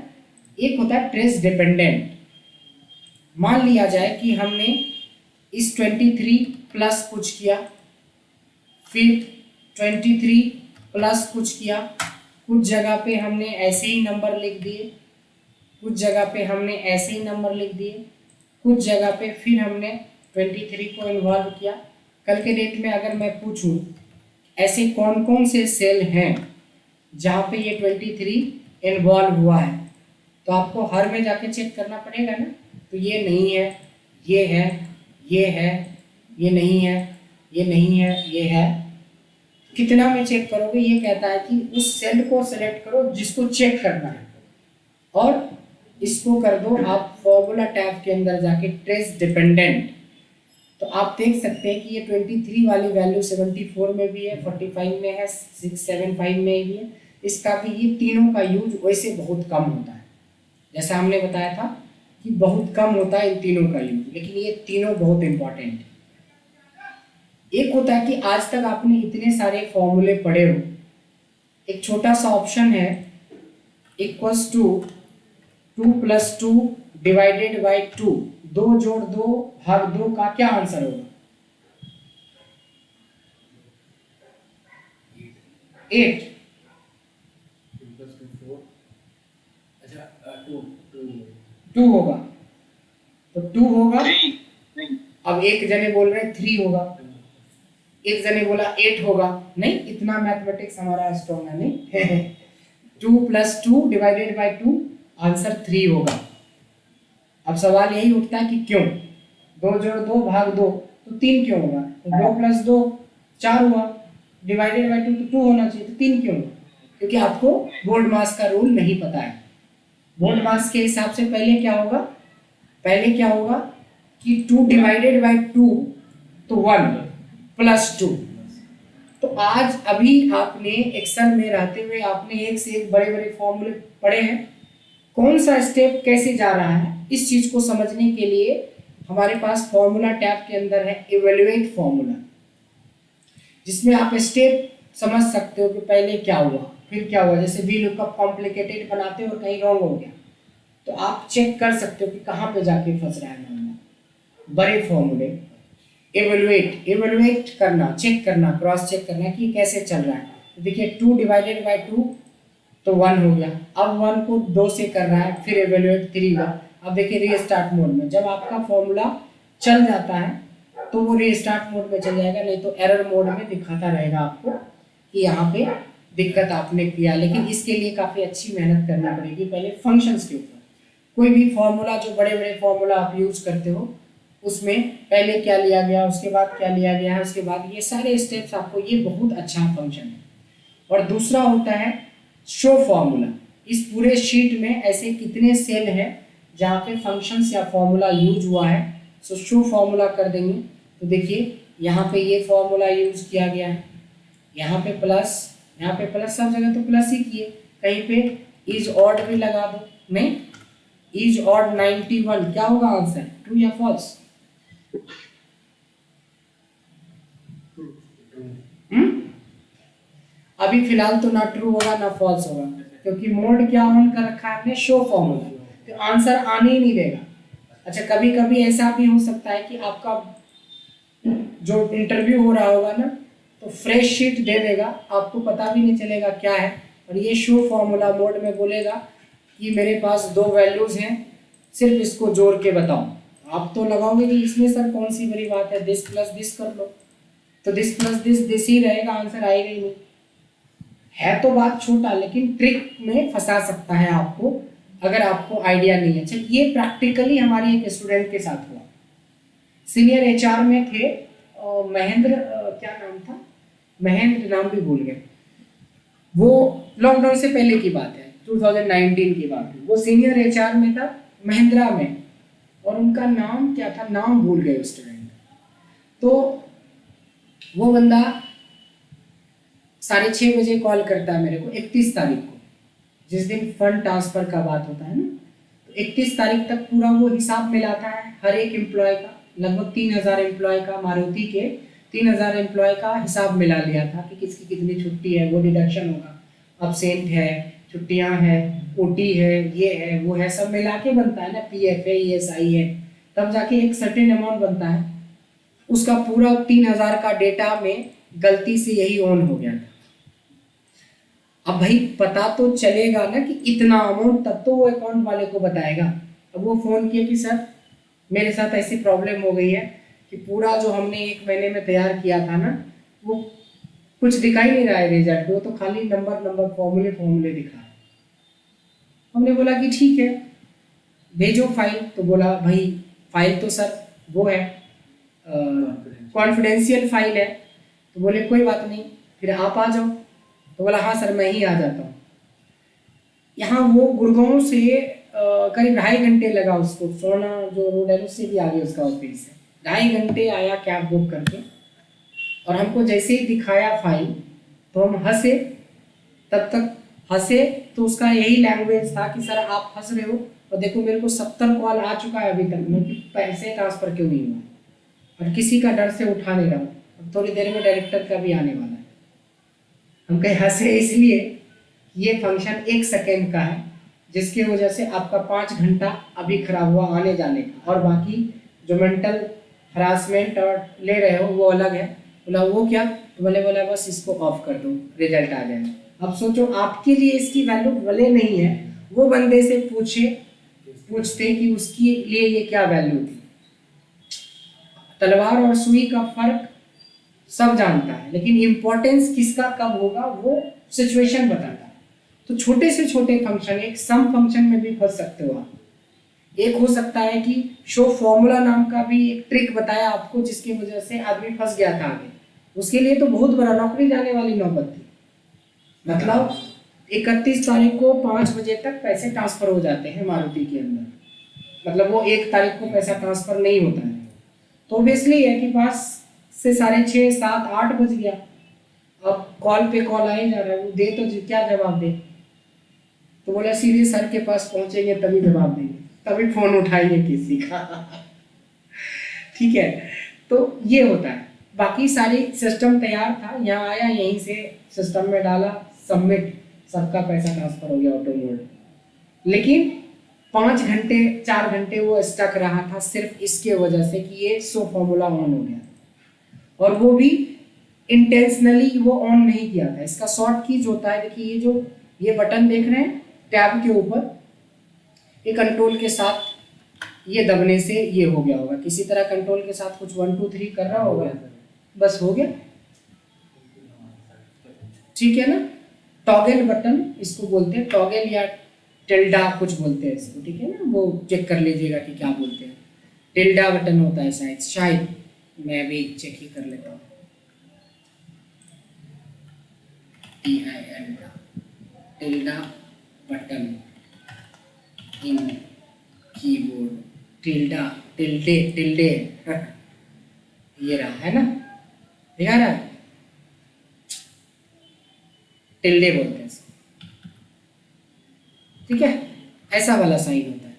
Speaker 1: एक होता है ट्रेस डिपेंडेंट। मान लिया जाए कि हमने इस 23 प्लस कुछ किया, फिर 23 प्लस कुछ किया, कुछ जगह पे हमने ऐसे ही नंबर लिख दिए, कुछ जगह पे हमने ऐसे ही नंबर लिख दिए, कुछ जगह पे फिर हमने 23 को इन्वॉल्व किया। कल के डेट में अगर मैं पूछूं ऐसे कौन कौन से सेल हैं जहाँ पे ये 23 इन्वॉल्व हुआ है, तो आपको हर में जाके चेक करना पड़ेगा ना। तो ये नहीं है, ये है, ये है, ये नहीं है, ये नहीं है, ये है। कितना में चेक करोगे? ये कहता है कि उस सेल को सेलेक्ट करो जिसको चेक करना है, और इसको कर दो आप फॉर्मूला टैब के अंदर जाके ट्रेस डिपेंडेंट। तो आप देख सकते हैं कि ये 23 वाली वैल्यू 74 में भी है, 45 में है, 675 में भी है। इसका भी ये तीनों का यूज वैसे बहुत कम होता है, जैसा हमने बताया था कि बहुत कम होता है इन तीनों का यूज, लेकिन ये तीनों बहुत इंपॉर्टेंट है। एक होता है कि आज तक आपने इतने सारे फॉर्मूले पढ़े हो, एक छोटा सा ऑप्शन है इक्वल्स टू 2 + 2 डिवाइडेड बाई 2, 2 जोड़ 2 भाग 2 का क्या आंसर होगा? 8 2 होगा, तो 2 होगा। अब एक जने बोल रहे हैं 3 होगा, एक जने बोला 8 होगा। नहीं, इतना मैथमेटिक्स हमारा स्ट्रॉन्ग है नहीं। 2 + 2 डिवाइडेड बाय 2, आंसर 3 होगा। अब सवाल यही उठता है कि क्यों 2 जोड़ 2 भाग 2, तो 3 क्यों होगा? तो 2 + 2 4 हुआ, डिवाइडेड बाय 2 तो 2 होना चाहिए, तो 3 क्यों हुआ? क्योंकि आपको बोर्ड मास का रूल नहीं पता है। बोर्ड मास के हिसाब से पहले क्या होगा, पहले क्या होगा कि 2 डिवाइडेड बाय 2 तो 1 + 2। तो आज अभी आपने एक्सेल में रहते हुए आपने एक से एक बड़े बड़े फॉर्मूले पढ़े हैं। कौन सा स्टेप कैसे जा रहा है, इस चीज को समझने के लिए हमारे पास फॉर्मूला टैब के अंदर है इवैल्यूएट फॉर्मूला, जिसमें आप स्टेप समझ सकते हो कि पहले क्या हुआ फिर क्या हुआ। जैसे वी लुकअप कॉम्प्लिकेटेड बनाते हो और कहीं रॉन्ग हो गया, तो आप चेक कर सकते हो कि कहाँ पे जाके फंस रहा है मामला। बड़े फॉर्मूले इवैल्यूएट करना, चेक करना, क्रॉस चेक करना कि कैसे चल रहा है। तो देखिए 2 डिवाइडेड बाय 2 तो 1 हो गया। अब 1 को 2 से कर रहा है, फिर इवैल्यूएट 3 हुआ। अब देखिए रीस्टार्ट मोड में, जब आपका फॉर्मूला चल जाता है तो वो रीस्टार्ट मोड में चल जाएगा, नहीं तो एरर मोड में दिखाता रहेगा आपको कि यहाँ पे दिक्कत आपने किया। लेकिन इसके लिए काफ़ी अच्छी मेहनत करना पड़ेगी पहले फंक्शंस के ऊपर। कोई भी फॉर्मूला, जो बड़े बड़े फॉर्मूला आप यूज करते हो, उसमें पहले क्या लिया गया, उसके बाद क्या लिया गया है, उसके बाद ये सारे स्टेप्स आपको, ये बहुत अच्छा फंक्शन है। और दूसरा होता है शो फॉर्मूला। इस पूरे शीट में ऐसे कितने सेल हैं जहाँ पे फंक्शंस या फॉर्मूला यूज हुआ है, सो शो फॉर्मूला कर देंगे। तो देखिए यहाँ पे ये फॉर्मूला यूज किया गया है, यहाँ पे प्लस, यहाँ पे प्लस, सब जगह तो प्लस ही किए, कहीं पे इज ऑड भी लगा दो। नहीं, इज ऑड 91 क्या होगा आंसर, ट्रू या फॉल्स? अभी फिलहाल तो ना ट्रू होगा ना फॉल्स होगा, क्योंकि मोड क्या ऑन कर रखा है आपने, शो फॉर्मूला, तो आंसर आने ही नहीं देगा। अच्छा, कभी कभी ऐसा भी हो सकता है कि आपका जो इंटरव्यू हो रहा होगा ना, तो फ्रेश शीट दे देगा, आपको पता भी नहीं चलेगा क्या है, और ये शो फॉर्मूला मोड में बोलेगा कि मेरे पास 2 वैल्यूज हैं, सिर्फ इसको जोड़ के बताओ। आप तो लगाओगे कि इसमें सर कौन सी बड़ी बात है, दिस प्लस दिस कर लो, तो दिस प्लस दिस ही रहेगा, आंसर आएगा ही नहीं। है तो बात छोटा, लेकिन ट्रिक में फंसा सकता है आपको अगर आपको आइडिया नहीं है। अच्छा, ये प्रैक्टिकली हमारे एक स्टूडेंट के साथ हुआ। सीनियर एचआर में थे, महेंद्र, क्या नाम था, महेंद्र नाम भी भूल गए। वो लॉकडाउन से पहले की बात है, 2019 की बात है। वो सीनियर एचआर में था, महिंद्रा में, और उनका नाम क्या था, नाम भूल गए स्टूडेंट। तो वो बंदा 6:30 बजे कॉल करता है मेरे को, 31 तारीख को, जिस दिन फंड ट्रांसफर का बात होता है ना, तो 31 तारीख तक पूरा वो हिसाब मिलाता है हर एक एम्प्लॉय का। लगभग 3000 एम्प्लॉय का, मारुति के 3000 एम्प्लॉय का हिसाब मिला लिया था कि किसकी कितनी छुट्टी है, वो डिडक्शन होगा, अब्सेंट है, छुट्टियां हैं, ओटी है, ये है, वो है, सब मिला के बनता है ना, पीएफ है, ईएसआई है, तब जाके एक सर्टेन अमाउंट बनता है। उसका पूरा 3000 का डेटा में गलती से यही ऑन हो गया था। अब भाई पता तो चलेगा ना कि इतना अमाउंट, तब तो वो अकाउंट वाले को बताएगा। अब वो फ़ोन किया कि सर मेरे साथ ऐसी प्रॉब्लम हो गई है कि पूरा जो हमने 1 महीने में तैयार किया था ना, वो कुछ दिखाई नहीं रहा है रिजल्ट, वो तो खाली नंबर फॉर्मूले दिखा है। हमने बोला कि ठीक है भेजो फाइल, तो बोला भाई फाइल तो सर वो है, कॉन्फिडेंशियल फाइल है। तो बोले कोई बात नहीं, फिर आप आ जाओ। तो बोला हाँ सर मैं ही आ जाता हूँ। यहाँ वो गुड़गांव से करीब 2.5 घंटे लगा उसको, सोना जो रोड है उससे भी आगे उसका ऑफिस है। 2.5 घंटे आया कैब बुक करके, और हमको जैसे ही दिखाया फाइल तो हम हंसे। तब तक हंसे तो उसका यही लैंग्वेज था कि सर आप हंस रहे हो, और देखो मेरे को 70 कॉल आ चुका है अभी तक में कि पैसे ट्रांसफ़र क्यों नहीं हुआ, और किसी का डर से उठा नहीं रहा हूँ। अब थोड़ी देर में डायरेक्टर का भी आने वाला है। हम कहीं हंसे इसलिए ये फंक्शन 1 सेकेंड का है, जिसकी वजह से आपका 5 घंटा अभी खराब हुआ आने जाने का, और बाकी जो मेंटल हरासमेंट और ले रहे हो वो अलग है। बोला वो क्या, तो भले बोला बस इसको ऑफ कर दो, रिजल्ट आ जाएगा। अब सोचो आपके लिए इसकी वैल्यू भले नहीं है, वो बंदे से पूछते कि उसके लिए ये क्या वैल्यू थी। तलवार और सुई का फर्क सब जानता है, लेकिन इंपॉर्टेंस किसका कब होगा वो सिचुएशन बताता है। तो छोटे से छोटे फंक्शन, एक सम फंक्शन में भी फंस सकते हो आप। एक हो सकता है कि शो फॉर्मूला नाम का भी एक ट्रिक बताया आपको, जिसकी वजह से आदमी फंस गया था आगे। उसके लिए तो बहुत बड़ा नौकरी जाने वाली नौबत थी। मतलब 31 तारीख को 5 बजे तक पैसे ट्रांसफर हो जाते हैं मारुति के अंदर, मतलब वो 1 तारीख को पैसा ट्रांसफर नहीं होता है। तो ऑब्वियसली है कि 5 से 6:30, 7, 8 बज गया। अब कॉल पे कॉल आए जा रहा है, वो दे तो क्या जवाब दे। तो बोला सीधे सर के पास पहुंचेंगे तभी जवाब देंगे, तभी फोन उठाएंगे किसी का। ठीक है, तो ये होता है। बाकी सारी सिस्टम तैयार था, यहाँ आया, यहीं से सिस्टम में डाला, सबमिट, सबका पैसा ट्रांसफर हो गया ऑटो मोड। लेकिन 5 घंटे 4 घंटे वो स्टक रहा था सिर्फ इसके वजह से कि ये शो फॉर्मूला ऑन हो गया, और वो भी इंटेंशनली वो ऑन नहीं किया था। इसका शॉर्ट कीज होता है, देखिए ये जो ये बटन देख रहे हैं टैब के ऊपर, ये कंट्रोल के साथ ये दबने से ये हो गया होगा, किसी तरह कंट्रोल के साथ कुछ 1 2 3 कर रहा होगा, बस हो गया। ठीक है ना, टॉगल बटन इसको बोलते हैं, टॉगल या टिल्डा कुछ बोलते हैं इसको। ठीक है ना, वो चेक कर लीजिएगा कि क्या बोलते हैं। टिल्डा बटन होता है शायद मैं भी चेक ही कर लेता हूँ। टिल्डा बटन इन कीबोर्ड, टिल्डे ये रहा है ना, दिखा रहा है, टिल्डे बोलते हैं इसको। ठीक है, ऐसा वाला साइन होता है,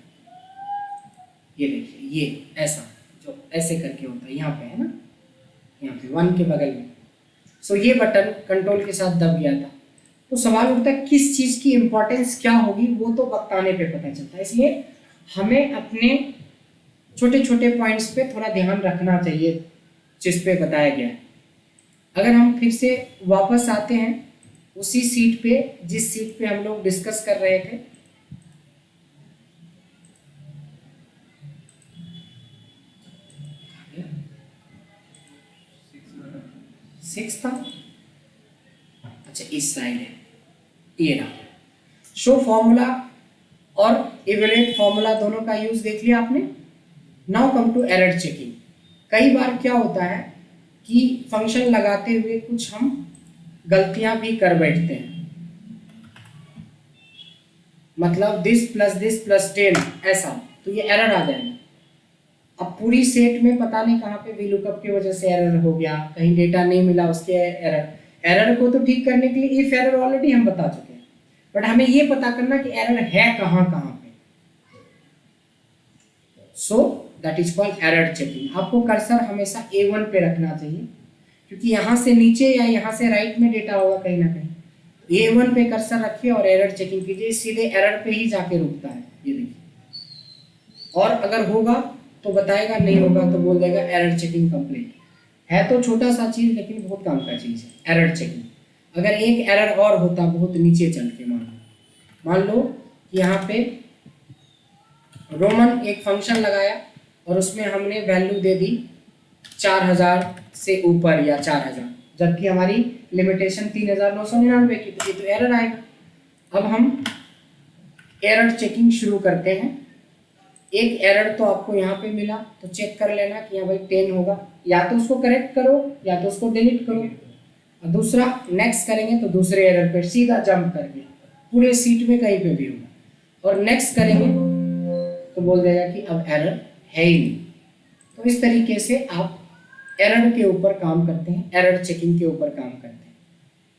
Speaker 1: ये देखिए, ये ऐसा जो ऐसे करके होता है, यहाँ पे है ना, यहाँ पे 1 के बगल में। सो ये बटन कंट्रोल के साथ दब गया था। तो सवाल उठता है किस चीज़ की इंपॉर्टेंस क्या होगी, वो तो वक्त आने पे पता चलता है। इसलिए हमें अपने छोटे छोटे पॉइंट्स पे थोड़ा ध्यान रखना चाहिए जिस पे बताया गया है। अगर हम फिर से वापस आते हैं उसी सीट पे जिस सीट पे हम लोग डिस्कस कर रहे थे, सिक्स था, अच्छा इस साइड है, ये रहा। शो फॉर्मूला और इवैल्यूएट फॉर्मूला दोनों का यूज देख लिया आपने। Now come to error checking. कई बार क्या होता है कि फंक्शन लगाते हुए कुछ हम गलतियां भी कर बैठते हैं, मतलब दिस प्लस 10 ऐसा, तो ये एरर आ जाएगा। अब पूरी सेट में पता नहीं कहाँ पे VLOOKUP की वजह से एरर हो गया, कहीं डेटा नहीं मिला उसके एरर को तो ठीक करने के लिए इफ एरर ऑलरेडी हम बता चुके हैं, बट हमें ये पता करना कि एरर है कहाँ पे। So that is called error checking. आपको कर्सर हमेशा A1 पे रखना चाहिए, क्योंकि यहाँ से नीचे या यहाँ से राइट में डेटा होगा कहीं ना कहीं। A1 पे कर्सर रखिए और एरर चेकिंग कीजिए, सीधे एरर पे ही जाके रुकता है, ये देखिए। और अगर होगा तो बताएगा, नहीं होगा तो बोल देगा एरर चेकिंग कंप्लीट। है तो छोटा सा चीज लेकिन बहुत काम का चीज है एरर चेकिंग। अगर एक एरर और होता बहुत नीचे चल के, मान लो कि यहाँ पे रोमन एक फंक्शन लगाया और उसमें हमने वैल्यू दे दी 4000 से ऊपर या 4000, जबकि हमारी लिमिटेशन 3999 की, तो ये तो एरर आएगा। अब हम एरर चेकिंग शुरू करते हैं। एक एरर तो आपको यहाँ पे मिला, तो चेक कर लेना कि यहाँ भाई 10 होगा, या तो उसको करेक्ट करो या तो उसको डिलीट करो। और दूसरा नेक्स्ट करेंगे तो दूसरे एरर पे सीधा जंप करके पूरे सीट में कहीं पे भी होगा, और नेक्स्ट करेंगे तो बोल देगा कि अब एरर है ही नहीं। तो इस तरीके से आप एरर के ऊपर काम करते हैं, एरर चेकिंग के ऊपर काम करते हैं।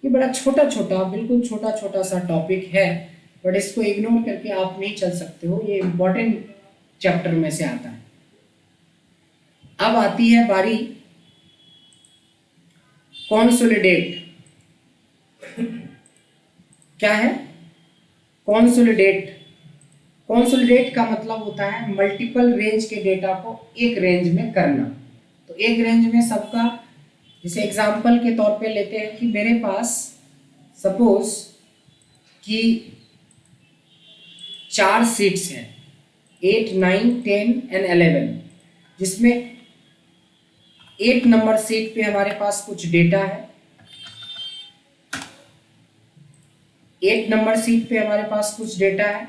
Speaker 1: ये बड़ा छोटा छोटा, बिल्कुल छोटा छोटा सा टॉपिक है, बट इसको इग्नोर करके आप नहीं चल सकते हो, ये इम्पोर्टेंट चैप्टर में से आता है। अब आती है बारी कॉन्सोलिडेट। क्या है कॉन्सोलिडेट? कॉन्सोलिडेट का मतलब होता है मल्टीपल रेंज के डेटा को एक रेंज में करना। तो एक रेंज में सबका जैसे एग्जाम्पल के तौर पे लेते हैं कि मेरे पास सपोज कि 4 सीट्स हैं 8, 9, 10 एंड 11, जिसमें 8 नंबर सीट पे हमारे पास कुछ डेटा है, 8 नंबर सीट पे हमारे पास कुछ डेटा है,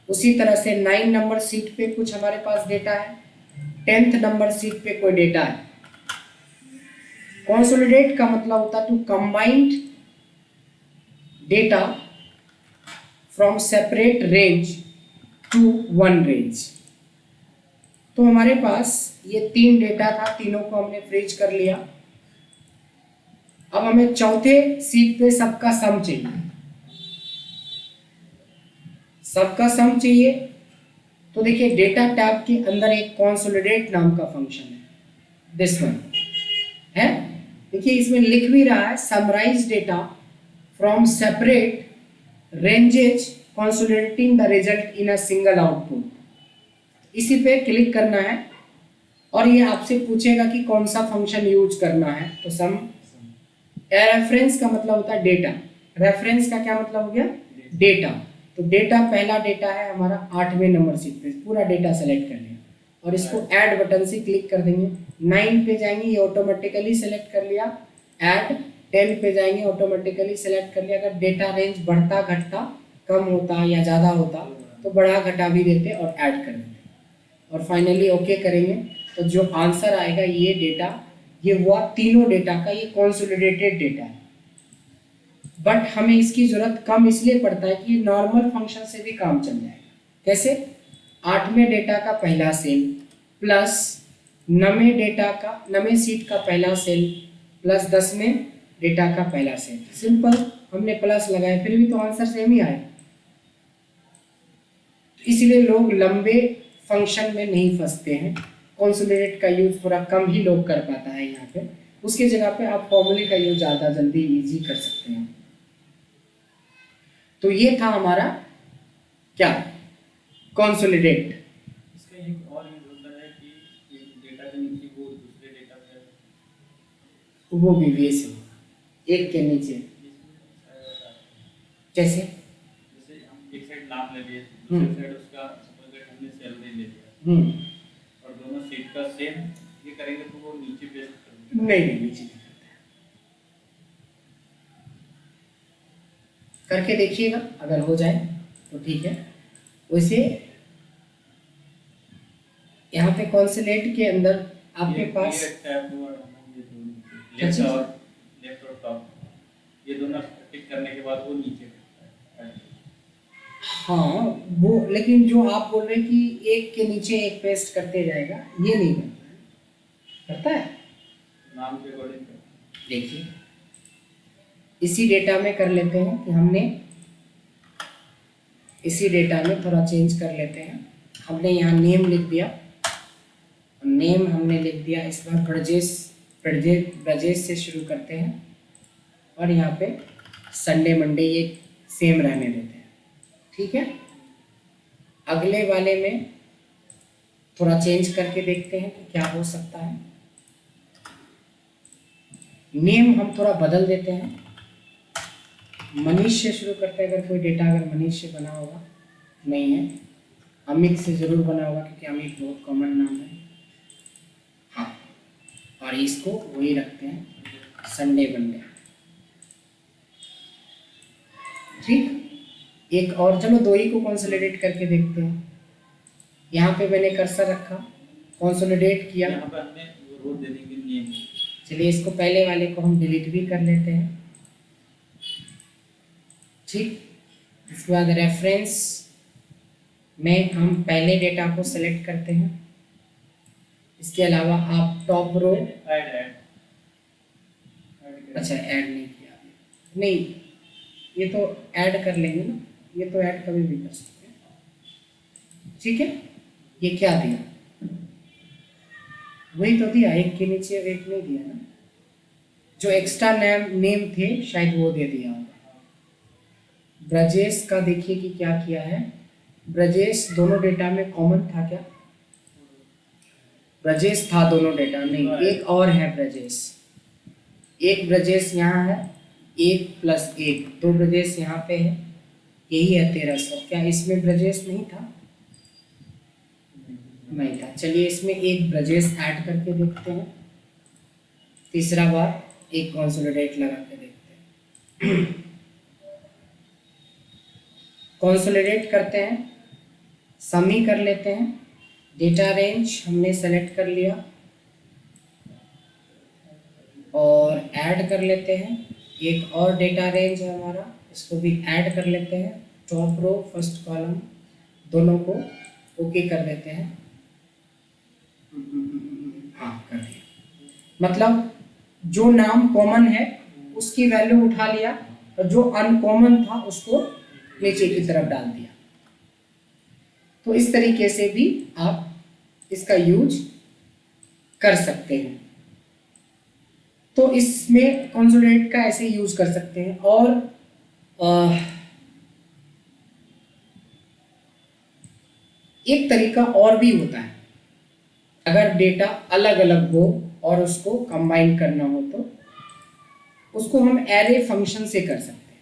Speaker 1: उसी तरह से 9 नंबर सीट पे कुछ हमारे पास डेटा है, 10th नंबर सीट पे कोई डेटा है। कंसोलिडेट का मतलब होता है to combined data from separate range to one range. तो हमारे पास ये 3 डेटा था, तीनों को हमने फ्रीज कर लिया। अब हमें चौथे सीट पे सबका सम चाहिए, सबका सम चाहिए। तो देखिए डेटा टैब के अंदर एक कंसोलिडेट नाम का फंक्शन है, दिस वन है। देखिए इसमें लिख भी रहा है summarise data from separate ranges consolidating the result in a single output. इसी पे क्लिक करना है और ये आपसे पूछेगा कि कौन सा फंक्शन यूज करना है। तो सम रेफरेंस का मतलब होता है डेटा, रेफरेंस का क्या मतलब हो गया, डेटा। तो डेटा पहला डेटा है हमारा 8वें नंबर सीट पे, पूरा डेटा सेलेक्ट कर लिया और इसको ऐड बटन से क्लिक कर देंगे। 9 पे जाएंगे, ये ऑटोमेटिकली सेलेक्ट कर लिया, ऐड। 10 पे जाएंगे, ऑटोमेटिकली सेलेक्ट कर लिया। अगर डेटा रेंज बढ़ता घटता कम होता या ज़्यादा होता तो बढ़ा घटा भी देते और ऐड कर देते और फाइनली ओके करेंगे। तो जो आंसर आएगा ये डेटा, ये हुआ तीनों डेटा का, ये कंसोलिडेटेड डेटा है। बट हमें इसकी जरूरत कम इसलिए पड़ता है कि नॉर्मल फंक्शन से भी काम चल जाएगा। कैसे? 8वें डेटा का पहला सेल प्लस 9वें सीट का पहला सेल प्लस 10वें डेटा का पहला सेल। सिंपल, हमने प्लस लगाए फिर भी तो आंसर सेम ही आए। इसलिए लोग लंबे फंक्शन में नहीं फंसते हैं, कंसोलिडेट का यूज थोड़ा कम ही लोग कर पाता है यहाँ पे। उसके जगह पे आप फॉर्मूले का यूज ज़्यादा जल्दी इजी कर सकते हैं। तो ये था हमारा क्या, कंसोलिडेट।
Speaker 2: इसका एक और यूज होता है कि डेटा के नीचे वो दूसरे डेटा में
Speaker 1: वो भी वे से एक के नीचे कैसे,
Speaker 2: जैसे हम एक साइड नाम ले लिए, दूसरी साइड उसका सपोज दैट हमने सैलरी ले लिया और दोनों सीट का सेम ये करेंगे तो वो नीचे पेस्ट कर देंगे।
Speaker 1: नहीं नीचे नहीं करके देखिएगा, अगर हो जाए तो ठीक है। वैसे यहाँ पे कंसोलिडेट के अंदर आपके पास
Speaker 2: लेफ्ट और टॉप ये दोनों टिक करने के बाद वो नीचे करता है।
Speaker 1: हाँ वो, लेकिन जो आप बोल रहे हैं कि एक के नीचे एक पेस्ट करते जाएगा, ये नहीं करता है
Speaker 2: नाम के अकॉर्डिंग।
Speaker 1: देखिए इसी डेटा में कर लेते हैं कि हमने इसी डेटा में थोड़ा चेंज कर लेते हैं। हमने यहाँ नेम लिख दिया, नेम हमने लिख दिया, इस बार ब्रजेश से शुरू करते हैं और यहाँ पे संडे मंडे ये सेम रहने देते हैं, ठीक है। अगले वाले में थोड़ा चेंज करके देखते हैं कि क्या हो सकता है। नेम हम थोड़ा बदल देते हैं, मनीष से शुरू करते हैं। अगर कोई डेटा अगर मनीष से बना होगा, नहीं है, अमित से ज़रूर बना होगा क्योंकि अमित बहुत कॉमन नाम है। हाँ, और इसको वही रखते हैं संडे मंडे, ठीक। एक और, चलो दो ही को कंसोलिडेट करके देखते हैं। यहाँ पे मैंने कर्सर रखा, कंसोलिडेट किया,
Speaker 2: यहाँ पे हमने रो दे देंगे नेम।
Speaker 1: चलिए इसको पहले वाले को हम डिलीट भी कर लेते हैं, ठीक। इसके बाद रेफरेंस में हम पहले डेटा को सेलेक्ट करते हैं। इसके अलावा आप टॉप रो,
Speaker 2: ऐड
Speaker 1: अच्छा ऐड नहीं किया, नहीं ये तो ऐड कर लेंगे ना, ये तो ऐड कभी भी कर सकते हैं, ठीक है। ये क्या दिया, वही तो दिया, एक के नीचे एक नहीं दिया ना, जो एक्स्ट्रा नेम थे शायद वो दे दिया होगा। ब्रजेश का देखिए कि क्या किया है, ब्रजेश दोनों डेटा में कॉमन था क्या, ब्रजेश था दोनों डेटा, नहीं एक और है ब्रजेश, एक ब्रजेश यहाँ है, 1 + 1 2 ब्रजेश यहाँ पे है, यही है 1300। क्या इसमें ब्रजेश नहीं था? नहीं था। चलिए इसमें एक ब्रजेश ऐड करके देखते हैं, तीसरा बार एक कंसोलिडेट लगा के देखते हैं। कंसोलिडेट करते हैं, समी कर लेते हैं, डेटा रेंज हमने सेलेक्ट कर लिया और ऐड कर लेते हैं। एक और डेटा रेंज है हमारा, इसको भी ऐड कर लेते हैं, टॉप रो फर्स्ट कॉलम दोनों को ओके कर देते हैं। हाँ कर दिया। मतलब जो नाम कॉमन है उसकी वैल्यू उठा लिया और जो अनकॉमन था उसको नीचे की तरफ डाल दिया। तो इस तरीके से भी आप इसका यूज कर सकते हैं। तो इसमें कंसोलिडेट का ऐसे यूज कर सकते हैं। और एक तरीका और भी होता है, अगर डेटा अलग अलग हो और उसको कंबाइन करना हो तो उसको हम एरे फंक्शन से कर सकते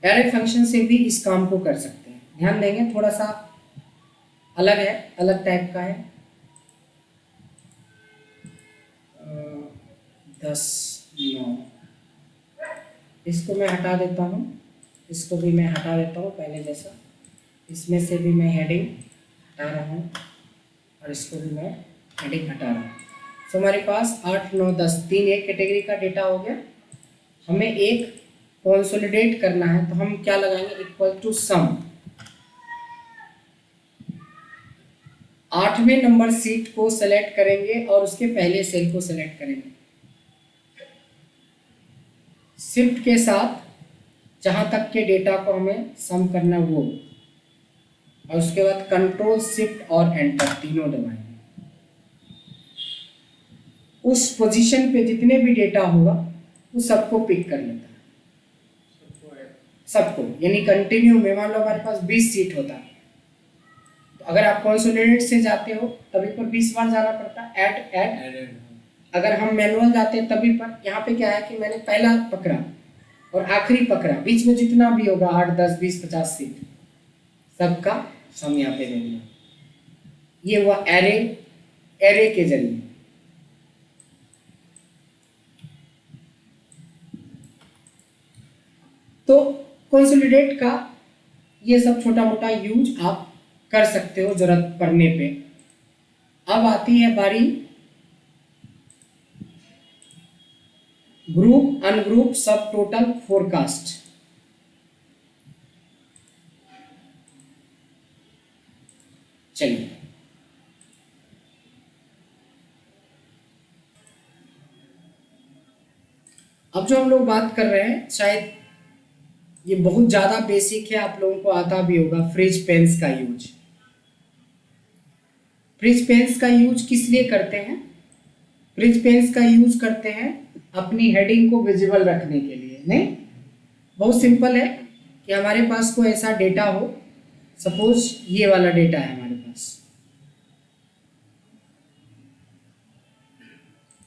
Speaker 1: हैं। एरे फंक्शन से भी इस काम को कर सकते हैं। ध्यान देंगे, थोड़ा सा अलग है, अलग टाइप का है। 10 9 इसको मैं हटा देता हूँ, इसको भी मैं हटा देता हूँ पहले जैसा। इसमें से भी मैं हेडिंग हटा रहा हूँ और इसको भी मैं हेडिंग हटा रहा हूँ। तो हमारे पास 8 9 10 3 एक कैटेगरी का डेटा हो गया। हमें एक कंसोलिडेट करना है तो हम क्या लगाएंगे, इक्वल टू सम। 8वें नंबर सीट को सेलेक्ट करेंगे और उसके पहले सेल को सेलेक्ट करेंगे, शिफ्ट के साथ जहां तक के डेटा को हमें सम करना वो, और उसके बाद कंट्रोल शिफ्ट और एंटर तीनों दबाएंगे। उस पोजीशन पे जितने भी डेटा होगा वो सबको पिक कर लेता है, सबको। यानी कंटिन्यू में मान लो हमारे पास 20 सीट होता है, तो अगर आप कंसोलिडेट से जाते हो तभी पर 20 बार जाना पड़ता है, ऐड। अगर हम मैनुअल जाते हैं तभी पर, यहाँ पे क्या है कि मैंने पहला पकड़ा और आखिरी पकड़ा, बीच में जितना भी होगा 8 10 20 50 सीट सबका सम यहाँ पे दे दिया। ये हुआ एरे के जरिए। तो कंसोलिडेट का ये सब छोटा मोटा यूज आप कर सकते हो जरूरत पड़ने पे। अब आती है बारी ग्रुप अनग्रुप सब टोटल फोरकास्ट। चलिए अब जो हम लोग बात कर रहे हैं, शायद ये बहुत ज्यादा बेसिक है, आप लोगों को आता भी होगा, फ्रिज पेन्स का यूज। फ्रिज पेन्स का यूज किस लिए करते हैं? फ्रिज पेन्स का यूज करते हैं अपनी हेडिंग को विजिबल रखने के लिए। नहीं, बहुत सिंपल है कि हमारे पास कोई ऐसा डेटा हो, सपोज ये वाला डेटा है हमारे पास,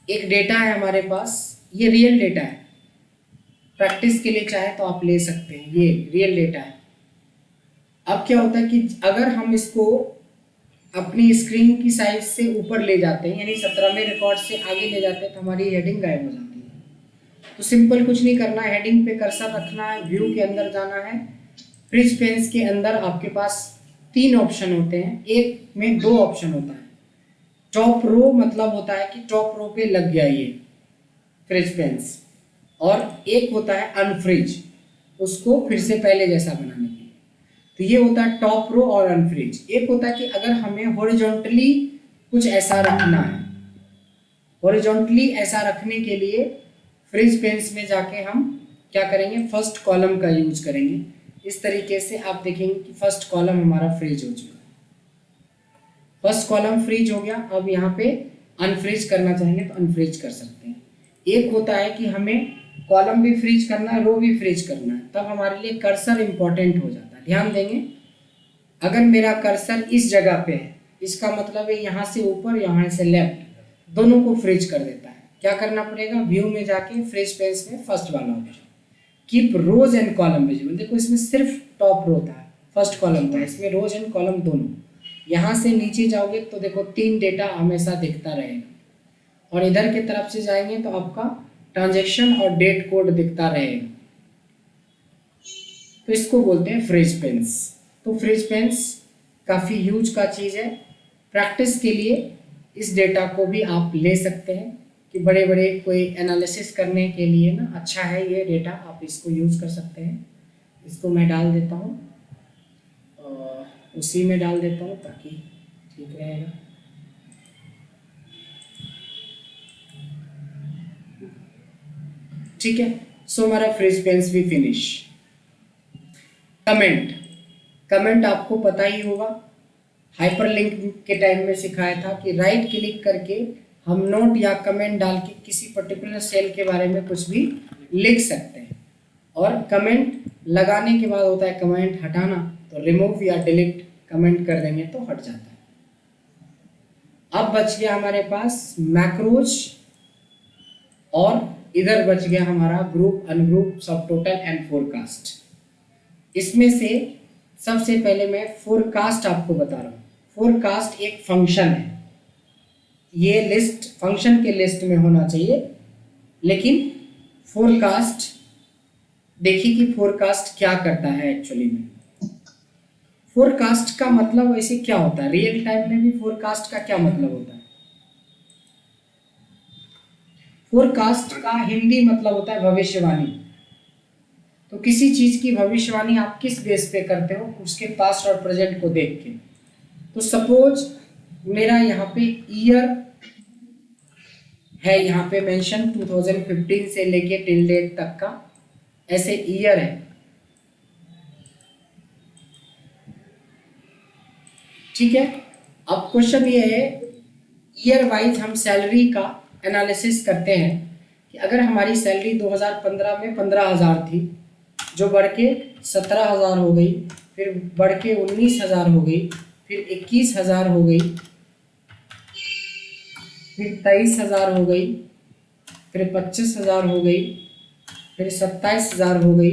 Speaker 1: एक डेटा है हमारे पास, ये रियल डेटा है, प्रैक्टिस के लिए चाहे तो आप ले सकते हैं, ये रियल डेटा है। अब क्या होता है कि अगर हम इसको अपनी स्क्रीन की साइज से ऊपर ले जाते हैं, यानी 17वें रिकॉर्ड से आगे ले जाते हैं, तो हमारी हेडिंग गायब हो जाती है। तो सिंपल कुछ नहीं करना है, हेडिंग पे कर्सर रखना है, व्यू के अंदर जाना है। फ्रिज पेन्स के अंदर आपके पास 3 ऑप्शन होते हैं, एक में 2 ऑप्शन होता है। टॉप रो मतलब होता है कि टॉप रो पे लग गया ये फ्रिज पेन्स, और एक होता है अनफ्रिज, उसको फिर से पहले जैसा बनाने के लिए। तो ये होता है टॉप रो और अनफ्रिज। एक होता है कि अगर हमें हॉरिजॉन्टली कुछ ऐसा रखना है, हॉरिजॉन्टली ऐसा रखने के लिए फ्रिज पेन्स में जाके हम क्या करेंगे, फर्स्ट कॉलम का यूज करेंगे। इस तरीके से आप देखेंगे कि फर्स्ट कॉलम हमारा फ्रीज हो चुका है, फर्स्ट कॉलम फ्रीज हो गया। अब यहाँ पे अनफ्रीज करना चाहेंगे तो अनफ्रीज कर सकते हैं। एक होता है कि हमें कॉलम भी फ्रीज करना है, रो भी फ्रीज करना है, तब हमारे लिए कर्सर इंपॉर्टेंट हो जाता है। ध्यान देंगे, अगर मेरा कर्सर इस जगह पे है, इसका मतलब है यहाँ से ऊपर यहाँ से लेफ्ट, दोनों को फ्रीज कर देता है। क्या करना पड़ेगा, व्यू में जाके फ्रीज पेज में फर्स्ट वाला option, keep rows and column visible. देखो इसमें सिर्फ टॉप रो था, फर्स्ट कॉलम था, इसमें रोज एंड कॉलम दोनों। यहाँ से नीचे जाओगे तो देखो 3 डेटा हमेशा दिखता रहेगा, और इधर की तरफ से जाएंगे तो आपका ट्रांजैक्शन और डेट कोड दिखता रहेगा। तो इसको बोलते हैं फ्रीज पेन्स। तो फ्रीज पेन्स काफ़ी यूज का चीज़ है। प्रैक्टिस के लिए इस डेटा को भी आप ले सकते हैं कि बड़े बड़े कोई एनालिसिस करने के लिए ना अच्छा है ये डेटा, आप इसको यूज़ कर सकते हैं। इसको मैं डाल देता हूँ, उसी में डाल देता हूँ ताकि ठीक रहेगा। ठीक है, सो हमारा फ्रीज पेन्स भी फिनिश। कमेंट आपको पता ही होगा, हाइपरलिंक के टाइम में सिखाया था कि राइट क्लिक करके हम नोट या कमेंट डाल के किसी पर्टिकुलर सेल के बारे में कुछ भी लिख सकते हैं। और कमेंट लगाने के बाद होता है कमेंट हटाना, तो रिमूव या डिलीट कमेंट कर देंगे तो हट जाता है। अब बच गया हमारे पास मैक्रोज, और इधर बच गया हमारा ग्रुप, अनग्रुप, सब टोटल एंड फोरकास्ट। इसमें से सबसे पहले मैं फोरकास्ट आपको बता रहा हूँ। फोरकास्ट एक फंक्शन है, ये लिस्ट फंक्शन के लिस्ट में होना चाहिए, लेकिन फोरकास्ट देखिए कि फोरकास्ट क्या करता है। एक्चुअली में फोरकास्ट का मतलब वैसे क्या होता है, रियल टाइम में भी फोरकास्ट का क्या मतलब होता है। फोरकास्ट का हिंदी मतलब होता है भविष्यवाणी। तो किसी चीज की भविष्यवाणी आप किस बेस पे करते हो, उसके पास्ट और प्रेजेंट को देख के। तो सपोज मेरा यहाँ पे ईयर है, यहाँ पे मेंशन 2015 से लेके टिल डेट तक का ऐसे ईयर है। ठीक है, अब क्वेश्चन ये है, ईयर वाइज हम सैलरी का एनालिसिस करते हैं कि अगर हमारी सैलरी 2015 में 15,000 थी, जो बढ़ के 17,000 हो गई, फिर बढ़ के 19,000 हो गई, फिर 21,000 हो गई, फिर 23,000 हो गई, फिर 25,000 हो गई, फिर 27,000 हो गई,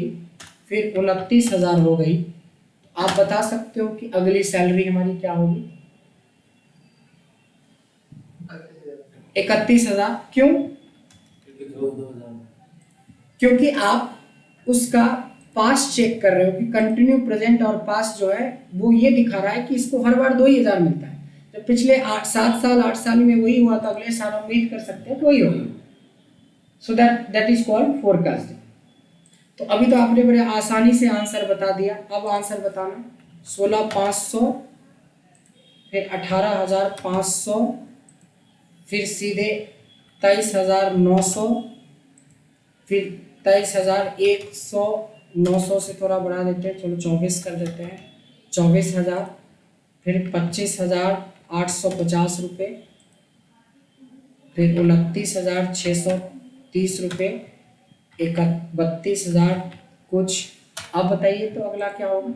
Speaker 1: फिर 29,000 हो गई। आप बता सकते हो कि अगली सैलरी हमारी क्या होगी? 31,000। क्यों? क्योंकि आप उसका पास्ट चेक कर रहे हो कि कंटिन्यू, प्रेजेंट और पास्ट जो है वो ये दिखा रहा है कि इसको हर बार 2,000 मिलता है। जब पिछले 8 साल में वही हुआ, तो अगले साल उम्मीद कर सकते हैं कि वही होगा। So that is called forecasting. तो अभी तो आपने बड़े आसानी से आंसर बता दिया, अब आंसर बताना। 16,500, फिर 18,500, फिर सीधे 23,900, फिर 23,100, 900 से थोड़ा बढ़ा देते हैं, चलो 24 कर देते हैं, 24,000, फिर 25,850 रुपये, फिर 29,630 रुपये, 32,000 कुछ। अब बताइए तो अगला क्या होगा?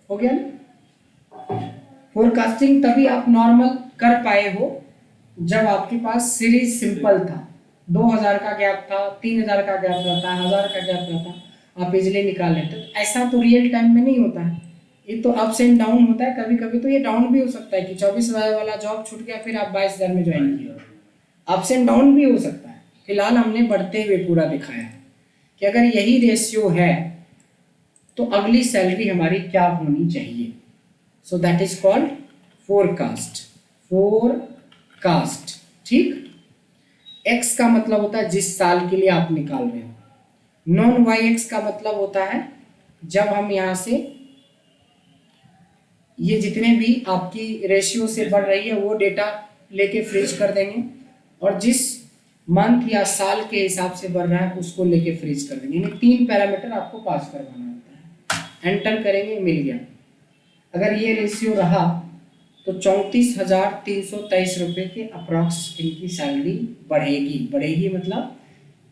Speaker 1: हो गया ना? फोरकास्टिंग तभी आप नॉर्मल कर पाए हो जब आपके पास सीरीज सिंपल था, 2,000 का गैप था, 3,000 का गैप रहता है, 1,000 का गैप रहता है, आप इजिली निकाल लेते। तो ऐसा तो रियल टाइम में नहीं होता है, ये तो अप्स एंड डाउन होता है। कभी कभी तो ये डाउन भी हो सकता है कि 24,000 वाला जॉब छूट गया, फिर आप 22,000 में ज्वाइन किया। अप्स एंड डाउन भी हो सकता है। फिलहाल हमने बढ़ते हुए पूरा दिखाया है कि अगर यही रेशियो है तो अगली सैलरी हमारी क्या होनी चाहिए। So that is called forecast. Forecast, ठीक। एक्स का मतलब होता है जिस साल के लिए आप निकाल रहे हो। नॉन वाई एक्स का मतलब होता है जब हम यहाँ से ये जितने भी आपकी रेशियो से बढ़ रही है वो डेटा लेके फ्रीज कर देंगे, और जिस मंथ या साल के हिसाब से बढ़ रहा है उसको लेके फ्रीज कर देंगे। यानी 3 पैरामीटर आपको पास करवाना होता है। एंटर करेंगे, मिल गया। अगर ये रेशियो रहा तो 34,323 रुपये के अप्रॉक्स इनकी सैलरी बढ़ेगी। बढ़ेगी मतलब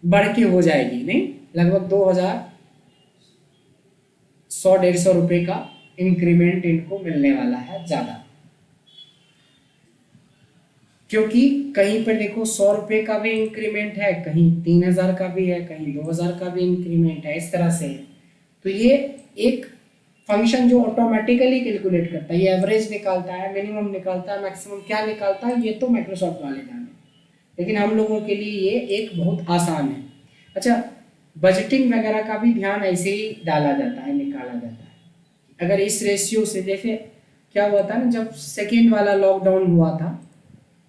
Speaker 1: बढ़ के हो जाएगी, नहीं, लगभग 2,100-150 रुपये का इंक्रीमेंट इनको मिलने वाला है ज़्यादा। क्योंकि कहीं पर देखो 100 रुपये का भी इंक्रीमेंट है, कहीं 3,000 का भी है, कहीं 2,000 का भी इंक्रीमेंट है, इस तरह से है। तो ये एक फंक्शन जो ऑटोमेटिकली कैलकुलेट करता है, ये एवरेज निकालता है, मिनिमम निकालता है, मैक्सिमम क्या निकालता है ये तो माइक्रोसॉफ्ट वाले जाने, लेकिन हम लोगों के लिए ये एक बहुत आसान है। अच्छा, बजटिंग वगैरह का भी ध्यान ऐसे ही डाला जाता है, निकाला जाता है। अगर इस रेशियो से जैसे क्या हुआ था ना, जब सेकेंड वाला लॉकडाउन हुआ था,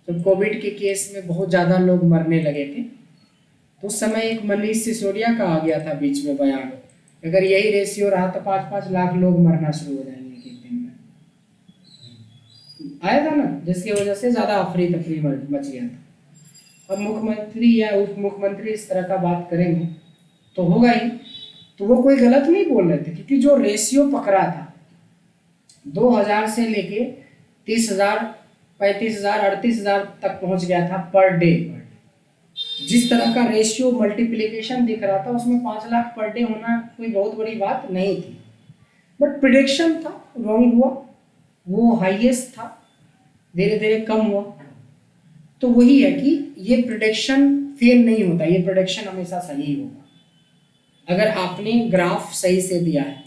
Speaker 1: जब कोविड के केस में बहुत ज़्यादा लोग मरने लगे थे, तो उस समय एक मनीष सिसोदिया का आ गया था बीच में बयान, अगर यही रेशियो रहा तो 5-5 लाख लोग मरना शुरू हो जाएंगे एक दिन में, आया था ना, जिसकी वजह से ज़्यादा अफरी तफरी मच गया था। अब मुख्यमंत्री या उप मुख्यमंत्री इस तरह का बात करेंगे तो होगा ही, तो वो कोई गलत नहीं बोल रहे थे, क्योंकि जो रेशियो पकड़ा था 2000 से लेके 30,000, 35,000, 38,000 तक पहुंच गया था पर डे। जिस तरह का रेशियो मल्टीप्लिकेशन दिख रहा था उसमें 5 लाख पर डे होना कोई बहुत बड़ी बात नहीं थी, बट प्रिडिक्शन था, रॉन्ग हुआ, वो हाईएस्ट था, धीरे धीरे कम हुआ। तो वही है कि ये प्रिडिक्शन फेल नहीं होता, ये प्रिडिक्शन हमेशा सही होगा। अगर आपने ग्राफ सही से दिया है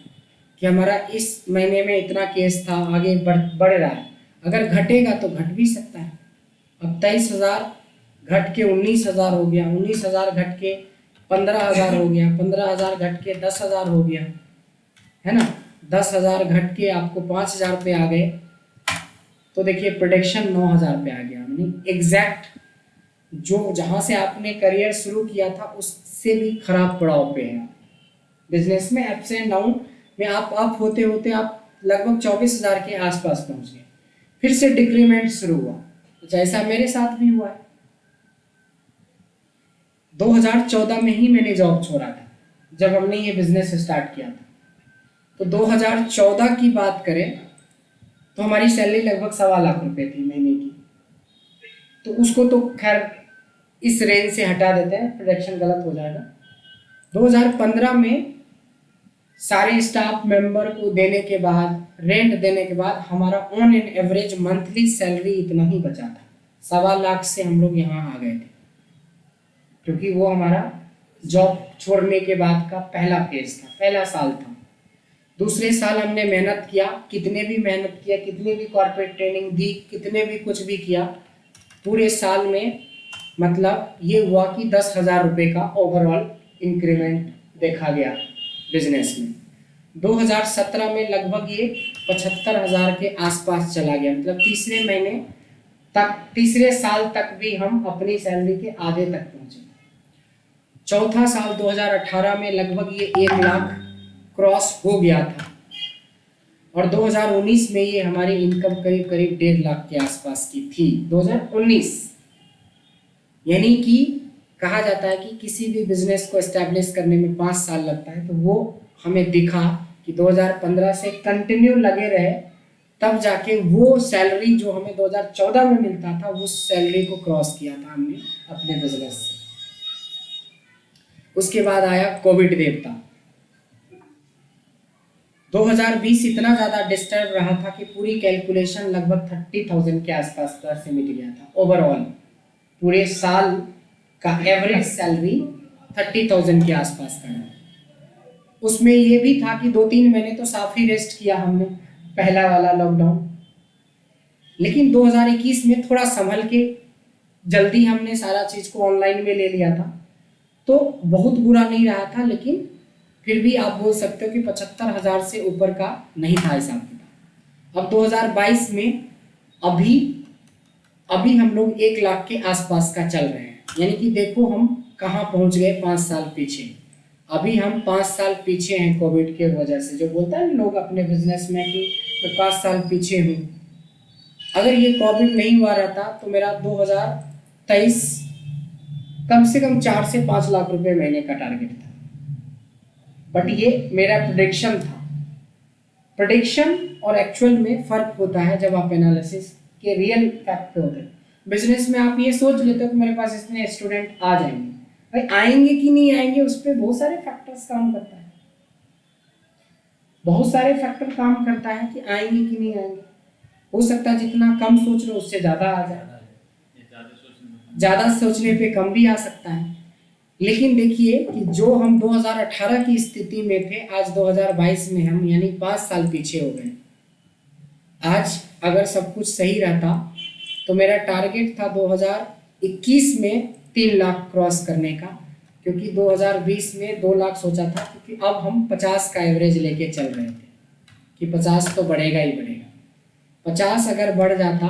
Speaker 1: कि हमारा इस महीने में इतना केस था, आगे बढ़ रहा है, अगर घटेगा तो घट भी सकता है। अब 23,000 घट के 19,000 हो गया, 19,000 घट के 15,000 हो गया, 15,000 घट के 10,000 हो गया, है ना, 10,000 घट के आपको 5,000 पे आ गए, तो देखिए प्रोडक्शन 9,000 पे आ गया। यानी एग्जैक्ट जो जहाँ से आपने करियर शुरू किया था उससे भी खराब पड़ाव पे है। बिजनेस में अप्स एंड डाउन में आप अप होते होते आप लगभग 24,000 के आसपास पहुँच गए, फिर से डिक्रीमेंट शुरू हुआ। तो ऐसा मेरे साथ भी हुआ है। 2014 में ही मैंने जॉब छोड़ा था जब हमने ये बिजनेस स्टार्ट किया था। तो 2014 की बात करें तो हमारी सैलरी लगभग 1.25 लाख रुपए थी महीने की। तो उसको तो खैर इस रेंज से हटा देते हैं, प्रोडक्शन गलत हो जाएगा। 2015 में सारे स्टाफ मेंबर को देने के बाद, रेंट देने के बाद हमारा on an average monthly salary इतना ही बचा था। 1.25 लाख से हम लोग यहाँ आ गए थे, क्योंकि वो हमारा जॉब छोड़ने के बाद का पहला फेज था, पहला साल था। दूसरे साल हमने मेहनत किया, कितने भी मेहनत किया, कितनी भी कॉर्पोरेट ट्रेनिंग दी, कितने भी कुछ भी किया, पूरे साल में मतलब ये हुआ कि 10,000 रुपये का ओवरऑल इंक्रीमेंट देखा गया बिजनेस में। 2017 में लगभग ये 75,000 के आसपास चला गया, मतलब तीसरे महीने तक, तीसरे साल तक भी हम अपनी सैलरी के आधे तक पहुंचे। चौथा साल 2018 में लगभग ये 1 लाख क्रॉस हो गया था, और 2019 में ये हमारी इनकम करीब करीब 1.5 लाख के आसपास की थी। 2019 यानी कि कहा जाता है कि किसी भी बिजनेस को एस्टैब्लिश करने में 5 साल लगता है, तो वो हमें दिखा कि 2015 से कंटिन्यू लगे रहे, तब जाके वो सैलरी जो हमें 2014 में मिलता था, उस सैलरी को क्रॉस किया था हमने अपने बिजनेस से। उसके बाद आया कोविड देवता। 2020 इतना ज़्यादा डिस्टर्ब रहा था कि पूरी कैलकुलेशन लगभग 30,000 के आसपास पर सिमट गया था। ओवरऑल पूरे साल का एवरेज सैलरी 30,000 के आसपास का है। उसमें ये भी था कि 2-3 महीने तो साफ ही रेस्ट किया हमने, पहला वाला लॉकडाउन। लेकिन 2021 में थोड़ा संभल के जल्दी हमने सारा चीज़ को ऑनलाइन में ले लिया था, तो बहुत बुरा नहीं रहा था, लेकिन फिर भी आप बोल सकते हो कि 75,000 से ऊपर का नहीं था हिसाब किताब। अब 2022 में अभी हम लोग 1 लाख के आसपास का चल रहे हैं। यानी कि देखो हम कहाँ पहुँच गए 5 साल पीछे। अभी हम 5 साल पीछे हैं कोविड के वजह से। जो बोलता है लोग अपने बिजनेस में कि मैं 5 साल पीछे हूँ, अगर ये कोविड नहीं हुआ रहता तो मेरा 2023 कम से कम 4 से 5 लाख रुपए महीने का टारगेट था। बट ये मेरा प्रेडिक्शन था। प्रेडिक्शन और एक्चुअल में फ़र्क होता है जब आप एनालिसिस के रियल फैक्ट पे होते हैं। बिजनेस में आप ये सोच लेते हो कि मेरे पास इतने स्टूडेंट आ जाएंगे, भाई आएंगे कि नहीं आएंगे उस पर बहुत सारे फैक्टर्स काम करता है, बहुत सारे फैक्टर काम करता है कि आएंगे कि नहीं आएंगे। हो सकता है जितना कम सोच रहे हो उससे ज़्यादा आ जाए। ज़्यादा सोचने पे कम भी आ सकता है। लेकिन देखिए कि जो हम 2018 की स्थिति में थे, आज 2022 में हम यानी 5 साल पीछे हो गए। आज अगर सब कुछ सही रहता तो मेरा टारगेट था 2021 में 3 लाख क्रॉस करने का, क्योंकि 2020 में 2 लाख सोचा था, क्योंकि अब हम 50 का एवरेज लेके चल रहे थे कि 50 तो बढ़ेगा ही बढ़ेगा। 50 अगर बढ़ जाता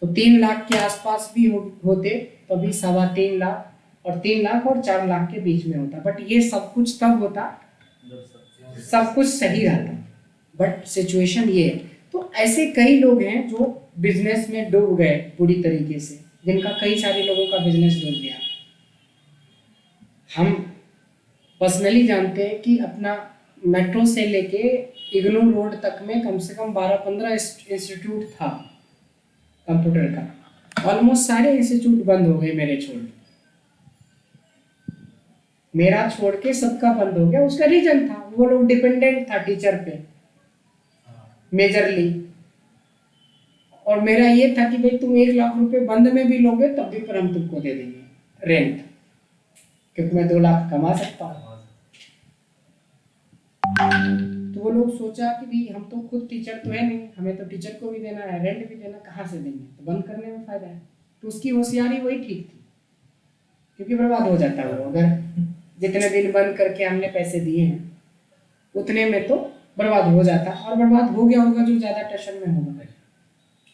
Speaker 1: तो 3 लाख के आसपास भी होते, तभी 3.25 लाख और 3 लाख और 4 लाख के बीच में होता। बट ये सब कुछ तब होता सब कुछ सही रहता, बट सिचुएशन ये है। तो ऐसे कई लोग हैं जो बिजनेस में डूब गए पूरी तरीके से, जिनका कई सारे लोगों का बिजनेस डूब गया। हम पर्सनली जानते हैं कि अपना मेट्रो से लेके इग्नू रोड तक में कम से कम 12-15 इंस्टीट्यूट था कंप्यूटर का। ऑलमोस्ट सारे इंस्टीट्यूट बंद हो गए मेरा छोड़ के सबका बंद हो गया। उसका रीजन था वो लोग डिपेंडेंट था टीचर पे मेजरली, और मेरा ये था कि भाई तुम 1 लाख रुपए बंद में भी लोगे तब भी पर हम तुमको दे देंगे रेंट, क्योंकि मैं 2 लाख कमा सकता हूँ। तो वो लोग सोचा कि भाई हम तो खुद टीचर तो है नहीं, हमें तो टीचर को भी देना है, रेंट भी देना, कहाँ से देंगे, तो बंद करने में फायदा है। तो उसकी होशियारी वही ठीक थी, क्योंकि बर्बाद हो जाता है वो। अगर जितने दिन बंद करके हमने पैसे दिए हैं उतने में तो बर्बाद हो जाता, और बर्बाद हो गया होगा जो ज़्यादा टेंशन में होगा,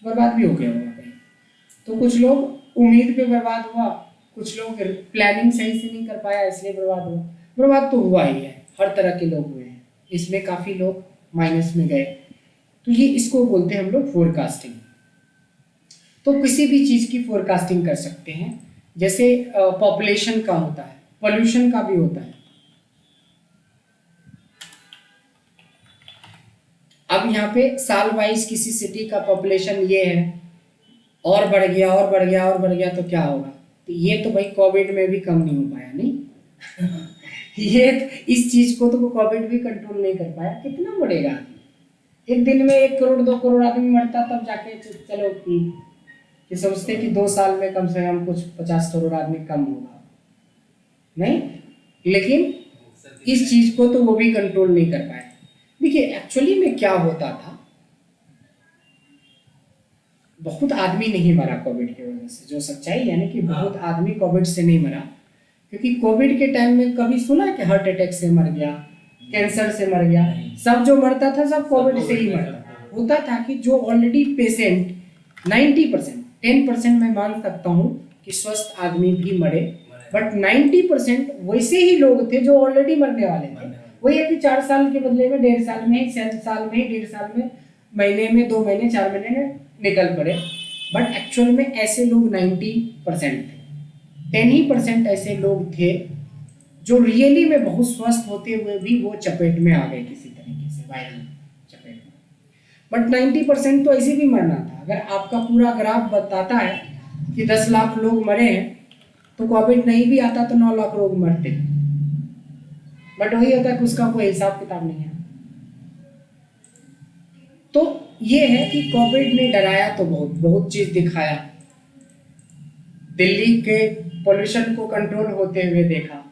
Speaker 1: बर्बाद भी हो गया होगा कहीं। तो कुछ लोग उम्मीद पे बर्बाद हुआ, कुछ लोग प्लानिंग सही से नहीं कर पाया इसलिए बर्बाद हुआ। बर्बाद तो हुआ ही है, हर तरह के लोग हुए हैं, इसमें काफ़ी लोग माइनस में गए। तो ये इसको बोलते हैं हम लोग फोरकास्टिंग। तो किसी भी चीज़ की फोरकास्टिंग कर सकते हैं, जैसे पॉपुलेशन का होता है, पोल्यूशन का भी होता है। अब यहाँ पे साल वाइज किसी सिटी का पॉपुलेशन ये है, और बढ़ गया और बढ़ गया और बढ़ गया तो क्या होगा। तो ये तो भाई कोविड में भी कम नहीं हो पाया, नहीं ये इस चीज को तो कोविड भी कंट्रोल नहीं कर पाया। कितना बढ़ेगा, एक दिन में 1 करोड़ 2 करोड़ आदमी मरता, तब जाके चलो कि सोचते कि 2 साल में कम से कम कुछ 50 करोड़ आदमी कम होगा, नहीं। लेकिन इस चीज को तो वो भी कंट्रोल नहीं कर पाए। देखिए एक्चुअली में क्या होता था, बहुत आदमी नहीं मरा कोविड की वजह से, जो सच्चाई यानी कि बहुत आदमी कोविड से नहीं मरा, क्योंकि कोविड के टाइम में कभी सुना कि हार्ट अटैक से मर गया, कैंसर से मर गया। सब जो मरता था सब कोविड से ही मरता था। होता था कि जो ऑलरेडी पेशेंट 90%, 10% मैं मान सकता हूँ कि स्वस्थ आदमी भी मरे, बट 90% वैसे ही लोग थे जो ऑलरेडी मरने वाले थे। वही है कि 4 साल के बदले में 1.5 साल में, 1 साल में, 1.5 साल में, महीने में, 2 महीने, 4 महीने में निकल पड़े। बट एक्चुअल में ऐसे लोग 90% थे, 10% ऐसे लोग थे जो रियली में बहुत स्वस्थ होते हुए भी वो चपेट में आ गए किसी तरीके से, वायरल चपेट में। बट 90% तो ऐसे भी मरना था। अगर आपका पूरा ग्राफ बताता है कि 10 लाख लोग मरे हैं, तो कोविड नहीं भी आता तो 9 लाख लोग मरते। बट वही होता है कि उसका कोई हिसाब किताब नहीं है। तो ये है कि कोविड ने डराया तो बहुत चीज दिखाया। दिल्ली के पोल्यूशन को कंट्रोल होते हुए देखा,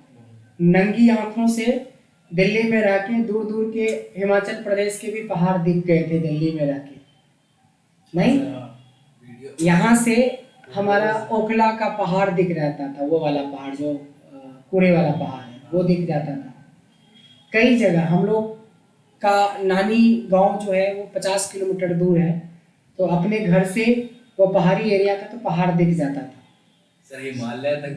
Speaker 1: नंगी आंखों से दिल्ली में रह के दूर दूर के हिमाचल प्रदेश के भी पहाड़ दिख गए थे दिल्ली में रह के, नहीं। यहाँ से हमारा ओखला का पहाड़ दिख रहता था, वो वाला पहाड़ जो कूड़े वाला पहाड़ है, वो दिख जाता था। कई जगह हम लोग का नानी गांव जो है वो 50 किलोमीटर दूर है, तो अपने घर से वो पहाड़ी एरिया का तो पहाड़ दिख जाता था।
Speaker 3: सर हिमालय
Speaker 1: तक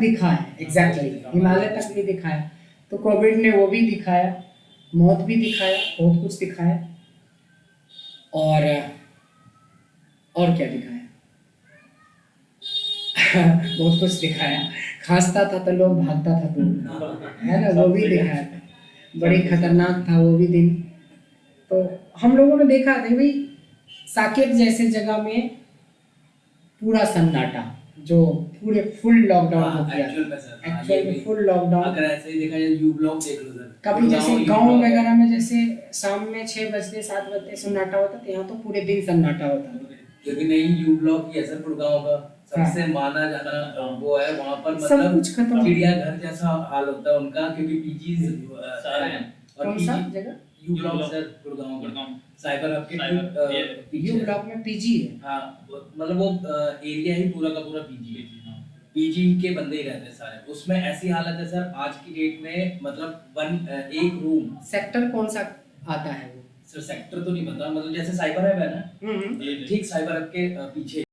Speaker 1: दिखा है, एग्जैक्टली हिमालय तक भी दिखाया। तो कोविड ने वो भी दिखाया, मौत भी दिखाया, बहुत कुछ दिखाया। और क्या दिखाया बहुत कुछ दिखाया। खांसता था तो लोग भागता था दूर, है ना, वो भी दिखाया था। बड़ी खतरनाक था वो भी दिन। तो हम लोगों ने देखा था भाई साकेत जैसे जगह में पूरा सन्नाटा, जो पूरे फुल लॉकडाउन हो गया। एक्चुअल में फुल लॉकडाउन।
Speaker 3: अगर ऐसे ही देखा जाए यू ब्लॉक देख लो सर,
Speaker 1: कभी जैसे गांव वगैरह में जैसे शाम में 6 बजते 7 बजते सन्नाटा होता था, यहाँ तो पूरे दिन सन्नाटा होता था।
Speaker 3: क्योंकि नहीं यू ब्लॉक की असर गुड़गांव का सबसे माना जाना वो है वहाँ पर,
Speaker 1: सब
Speaker 3: मतलब
Speaker 1: कुछ खत्म।
Speaker 3: चिड़ियाघर जैसा हाल होता है उनका, क्योंकि पीजी
Speaker 2: सारे हैं।
Speaker 3: और
Speaker 1: कौन सा
Speaker 3: पीजी
Speaker 1: जगह?
Speaker 3: You block
Speaker 2: block,
Speaker 3: sir, Gurgaon का
Speaker 2: गुड़गांव।
Speaker 3: साइबर हब के
Speaker 2: साइबर, ये
Speaker 3: पीछे
Speaker 1: यू ब्लॉक में पीजी है।
Speaker 3: हाँ, मतलब वो एरिया ही पूरा का पूरा पीजी है।
Speaker 2: हाँ।
Speaker 3: पीजी के बंदे ही रहते हैं सारे उसमें। ऐसी हालत है सर आज की डेट में, मतलब एक रूम।
Speaker 1: सेक्टर कौन सा आता है वो?
Speaker 3: सर सेक्टर तो नहीं पता, मतलब जैसे साइबर हब है ना,
Speaker 1: हम्म।
Speaker 3: ठीक साइबर हब के पीछे